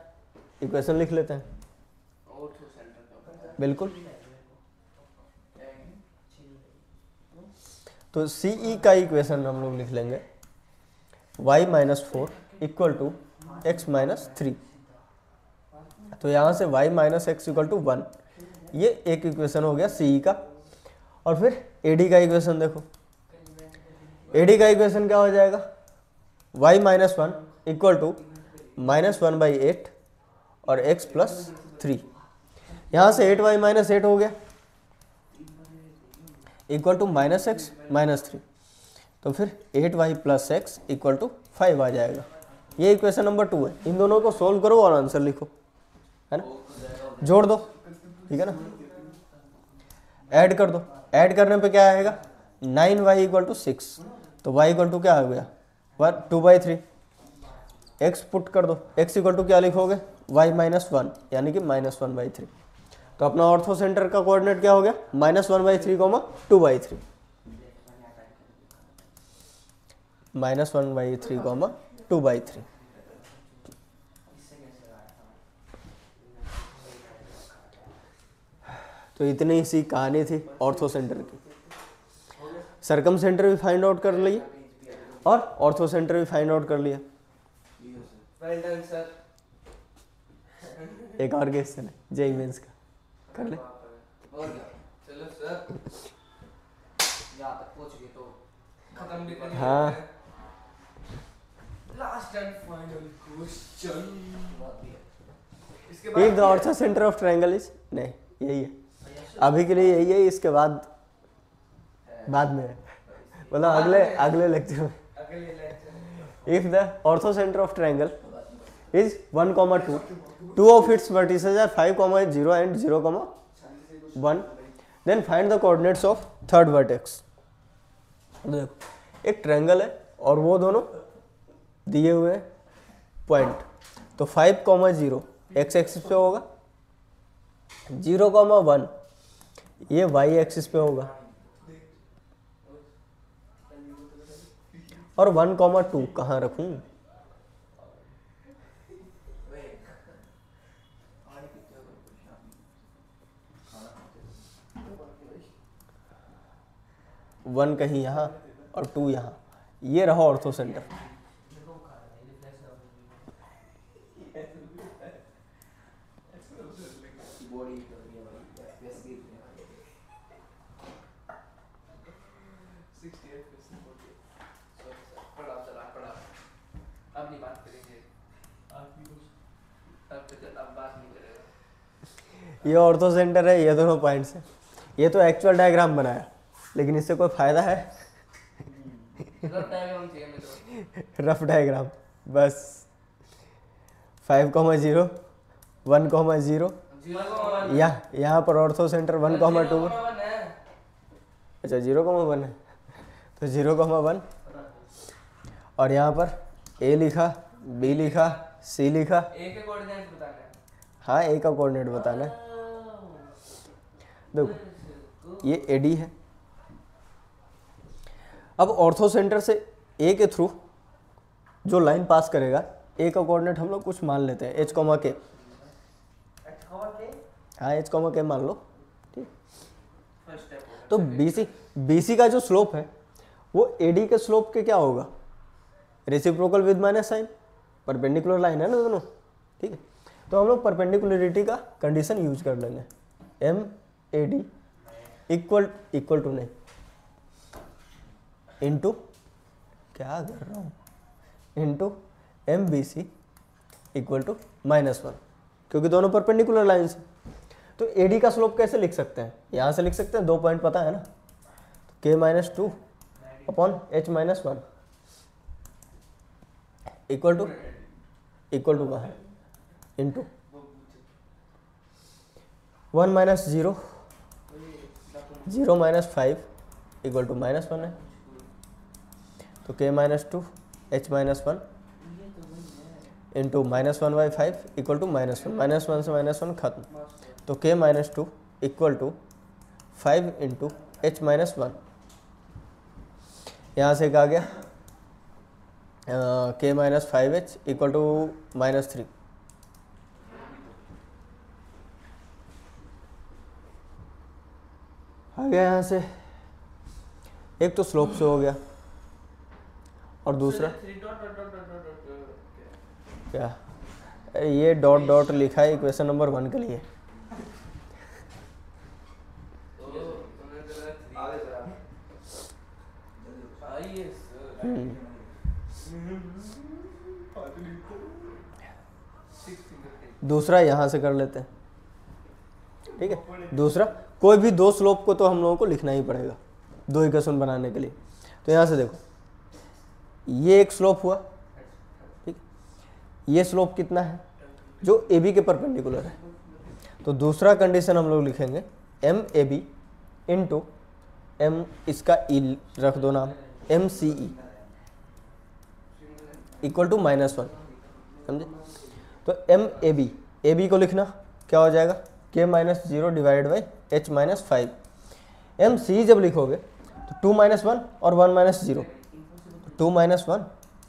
इक्वेशन लिख लेते हैं। बिल्कुल। तो CE का इक्वेशन हम लोग लिख लेंगे, y minus 4 equal to x minus 3। तो यहाँ से y minus x equal to 1, ये एक इक्वेशन हो गया CE का। और फिर AD का इक्वेशन देखो, AD का इक्वेशन क्या हो जाएगा, y माइनस 1 इक्वल टू -1/8 और x प्लस 3। यहाँ से 8y माइनस 8 हो गया इक्वल टू -x माइनस 3। तो फिर 8y plus x equal to 5 आ जाएगा। ये इक्वेशन नंबर 2 है। इन दोनों को सोल्व करो और आंसर लिखो, है ना, जोड़ दो, ठीक है ना, ऐड कर दो। ऐड करने पे क्या आएगा, 9y इक्वल टू 6। तो y इक्वल टू क्या आ गया, 2/3। x पुट कर दो, x इक्वल टू क्या लिखोगे, y माइनस 1, यानी कि -1/3। तो अपना ऑर्थो सेंटर का कोऑर्डिनेट क्या हो गया, -1/3, 2/3, -1/3, 2/3। तो इतनी ही सी कहानी थी ऑर्थो सेंटर की। सर्कम सेंटर भी फाइंड आउट कर लिए और ऑर्थो सेंटर भी फाइंड आउट कर लिया। Well done sir. एक और क्वेश्चन है जेई मेंस का, कर ले। और क्या, चलो सर यहाँ तक पहुँच गए तो खत्म भी कर हाँ। Last and final question. इसके if the orthocentre of triangle is, नहीं यही है अभी के लिए, यही है। इसके बाद में है, मतलब अगले लेक्चर में। अगले lecture if the orthocentre of triangle is 1, 2, two of its vertices are 5, 0 and 0, 1, then find the coordinates of third vertex। देखो एक ट्रायंगल है और वो दोनों दिए हुए हैं पॉइंट, तो 5, 0 एक्स एक्सिस पे होगा, 0, 1 ये वाई एक्सिस पे होगा, और 1, 2 कहाँ रखूं? वन कहीं यहाँ और 2 यहाँ, ये रहा ऑर्थो सेंटर। अब नहीं बात करेंगे, अब बात नहीं करेगा। ये ऑर्थो सेंटर है, ये दोनों पॉइंट्स हैं। ये तो एक्चुअल डायग्राम बनाया, लेकिन इससे कोई फायदा है? रफ डायग्राम चाहिए मेरे को। रफ डायग्राम बस। 5, 0 1, 0 यहाँ पर ऑर्थो सेंटर 1, 2। अच्छा 0, 1 है, तो 0, 1 और यहाँ पर ए लिखा, बी लिखा, सी लिखा। ए के कोऑर्डिनेट बताना है। हाँ ए का कोऑर्डिनेट बताना है। देखो ये एडी है। अब ऑर्थो सेंटर से ए के थ्रू जो लाइन पास करेगा, ए का कोऑर्डिनेट हम लोग कुछ मान लेते हैं, एच कॉमा के। हाँ एच कॉमा के मान लो, ठीक। तो बीसी का जो स्लोप है वो एडी के स्लोप के क्या होगा? Reciprocal with minus sign, perpendicular line है ना दोनों, ठीक है। तो हम लोग परपेंडिकुलरिटी का कंडीशन यूज कर लेंगे। M A D equal to नहीं, इंटू क्या कर रहा हूँ, into M B C equal to -1, क्योंकि दोनों परपेंडिकुलर लाइन्स हैं। तो ए डी का स्लोप कैसे लिख सकते हैं? यहाँ से लिख सकते हैं, 2 पॉइंट पता है ना, तो k-2 upon h-1 equal to कहाँ है, इंटू 1 - 0 0 - 5 इक्वल टू -1 है, तो k-2 h-1 into -1/5 equal to -1 से -1 खत्म, तो k-2 equal to 5 into h-1। यहाँ से क्या आ गया, k-5h इक्वल टू -3। आ गया यहाँ से, एक तो स्लोप से हो गया और दूसरा क्या, अरे ये डॉट डॉट लिखा है इक्वेशन नंबर 1 के लिए। दूसरा यहाँ से कर लेते हैं, ठीक है। दूसरा कोई भी 2 स्लोप को तो हम लोगों को लिखना ही पड़ेगा 2 इक्वेशन बनाने के लिए। तो यहाँ से देखो, ये एक स्लोप हुआ, ठीक। ये स्लोप कितना है, जो ए बी के परपेंडिकुलर है। तो दूसरा कंडीशन हम लोग लिखेंगे M A B into M, इसका ई रख दो नाम, M C E equal to -1, समझे। तो एम ए बी को लिखना क्या हो जाएगा, k-0 divide by h-5। M C जब लिखोगे तो 2 - 1 और 1 - 0, 2 - 1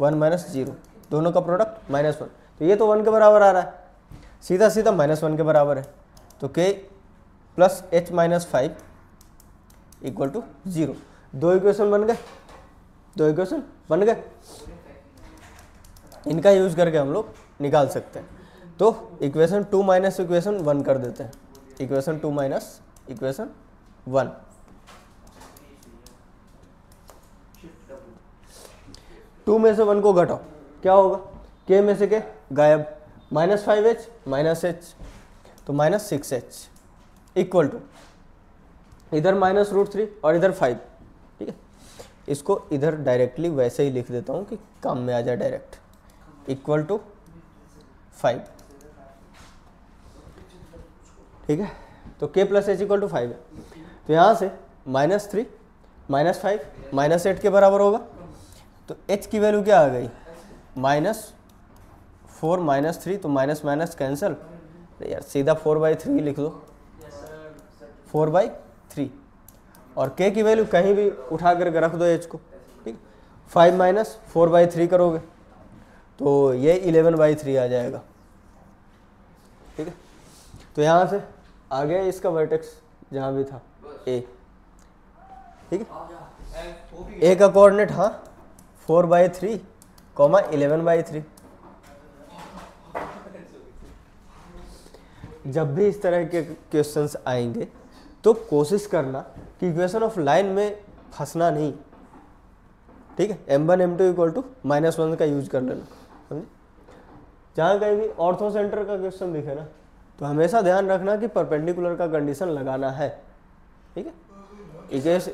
1 - 0 दोनों का प्रोडक्ट -1, तो ये तो 1 के बराबर आ रहा है, सीधा सीधा -1 के बराबर है। तो k plus h-5 equal to 0। 2 equation बन गए, 2 इक्वेशन बन गए। इनका यूज करके हम लोग निकाल सकते हैं। तो इक्वेशन 2 माइनस इक्वेशन 1 कर देते हैं। इक्वेशन 2 माइनस इक्वेशन 1, 2 में से 1 को घटाओ, क्या होगा, k में से k गायब, -5h -h तो -6h इक्वल टू इधर -√3 और इधर 5, ठीक है। इसको इधर डायरेक्टली वैसे ही लिख देता हूँ कि काम में आ जाए डायरेक्ट, इक्वल टू 5, ठीक है। तो k + h = 5 है। तो यहाँ से -3 -5 -8 के बराबर होगा। तो h की वैल्यू क्या आ गई, -4 -3, तो माइनस माइनस कैंसिल, यार सीधा 4/3 लिख दो, 4/3। और k की वैल्यू कहीं भी उठा करके रख दो h को, ठीक। 5 - 4/3 करोगे तो ये 11/3 आ जाएगा, ठीक है। तो यहाँ से आ गया इसका वर्टेक्स जहाँ भी था a, ठीक है। a का कोऑर्डिनेट, हाँ 4/3, 11/3। जब भी इस तरह के क्वेश्चंस आएंगे तो कोशिश करना कि इक्वेशन ऑफ लाइन में फंसना नहीं, ठीक है। m1 m2 = -1 का यूज कर लेना, समझे। जहाँ कहीं भी ऑर्थो सेंटर का क्वेश्चन दिखे ना तो हमेशा ध्यान रखना कि परपेंडिकुलर का कंडीशन लगाना है, ठीक है।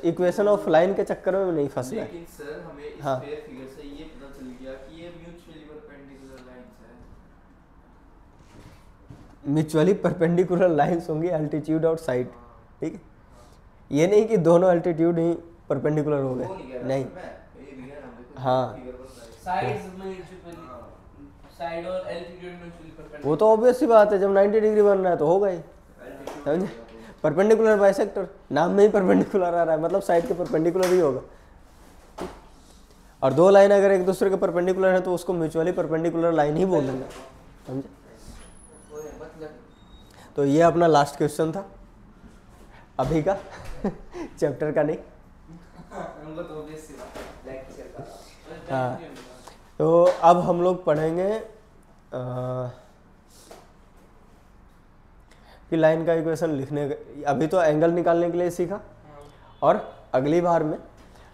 इक्वेशन ऑफ लाइन के चक्कर में नहीं फंसना है। लेकिन सर हमें इस हाँ। पेयर फिगर से ये पता चल गया कि ये म्यूचुअली परपेंडिकुलर लाइंस है। म्यूचुअली परपेंडिकुलर लाइंस होंगी एल्टीट्यूड और साइड, ठीक है। ये नहीं कि दोनों एल्टीट्यूड ही परपेंडिकुलर हो वो गए, नहीं कह रहा नहीं। था मैं, ये फिगर हम देखो, हाँ। फिगर बन रहा है। साइड्स म्यूचुअली, साइड और एल्टीट्यूड म्यूचुअली परपेंडिकुलर। वो तो ऑब्वियस सी बात है, जब 90 डिग्री बन रहा है तो होगा ही, समझे। परपेंडिकुलर बाइसेक्टर, नाम में ही परपेंडिकुलर आ रहा है, मतलब साइड के परपेंडिकुलर ही होगा। और दो लाइन अगर एक दूसरे के परपेंडिकुलर है तो उसको म्यूचुअली परपेंडिकुलर लाइन ही बोलेंगे, समझे। वो है मतलब तो ये अपना लास्ट क्वेश्चन था अभी का चैप्टर का नहीं। हमको तो ऑब्वियस सी बात है, लेक्चर का। हाँ, तो अब हम लोग पढ़ेंगे कि लाइन का इक्वेशन लिखने, अभी तो एंगल निकालने के लिए सीखा, और अगली बार में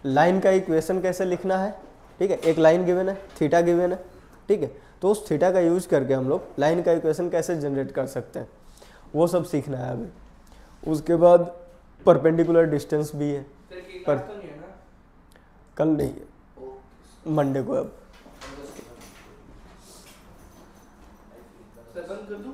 लाइन का इक्वेशन कैसे लिखना है, ठीक है। एक लाइन गिवन है, थीटा गिवन है, ठीक है। तो उस थीटा का यूज करके हम लोग लाइन का इक्वेशन कैसे जनरेट कर सकते हैं वो सब सीखना है अभी। उसके बाद परपेंडिकुलर डिस्टेंस भी है, फिर की पर क्लास तो नहीं है ना? कल नहीं है, मंडे को। अब सर बंद कर दूं?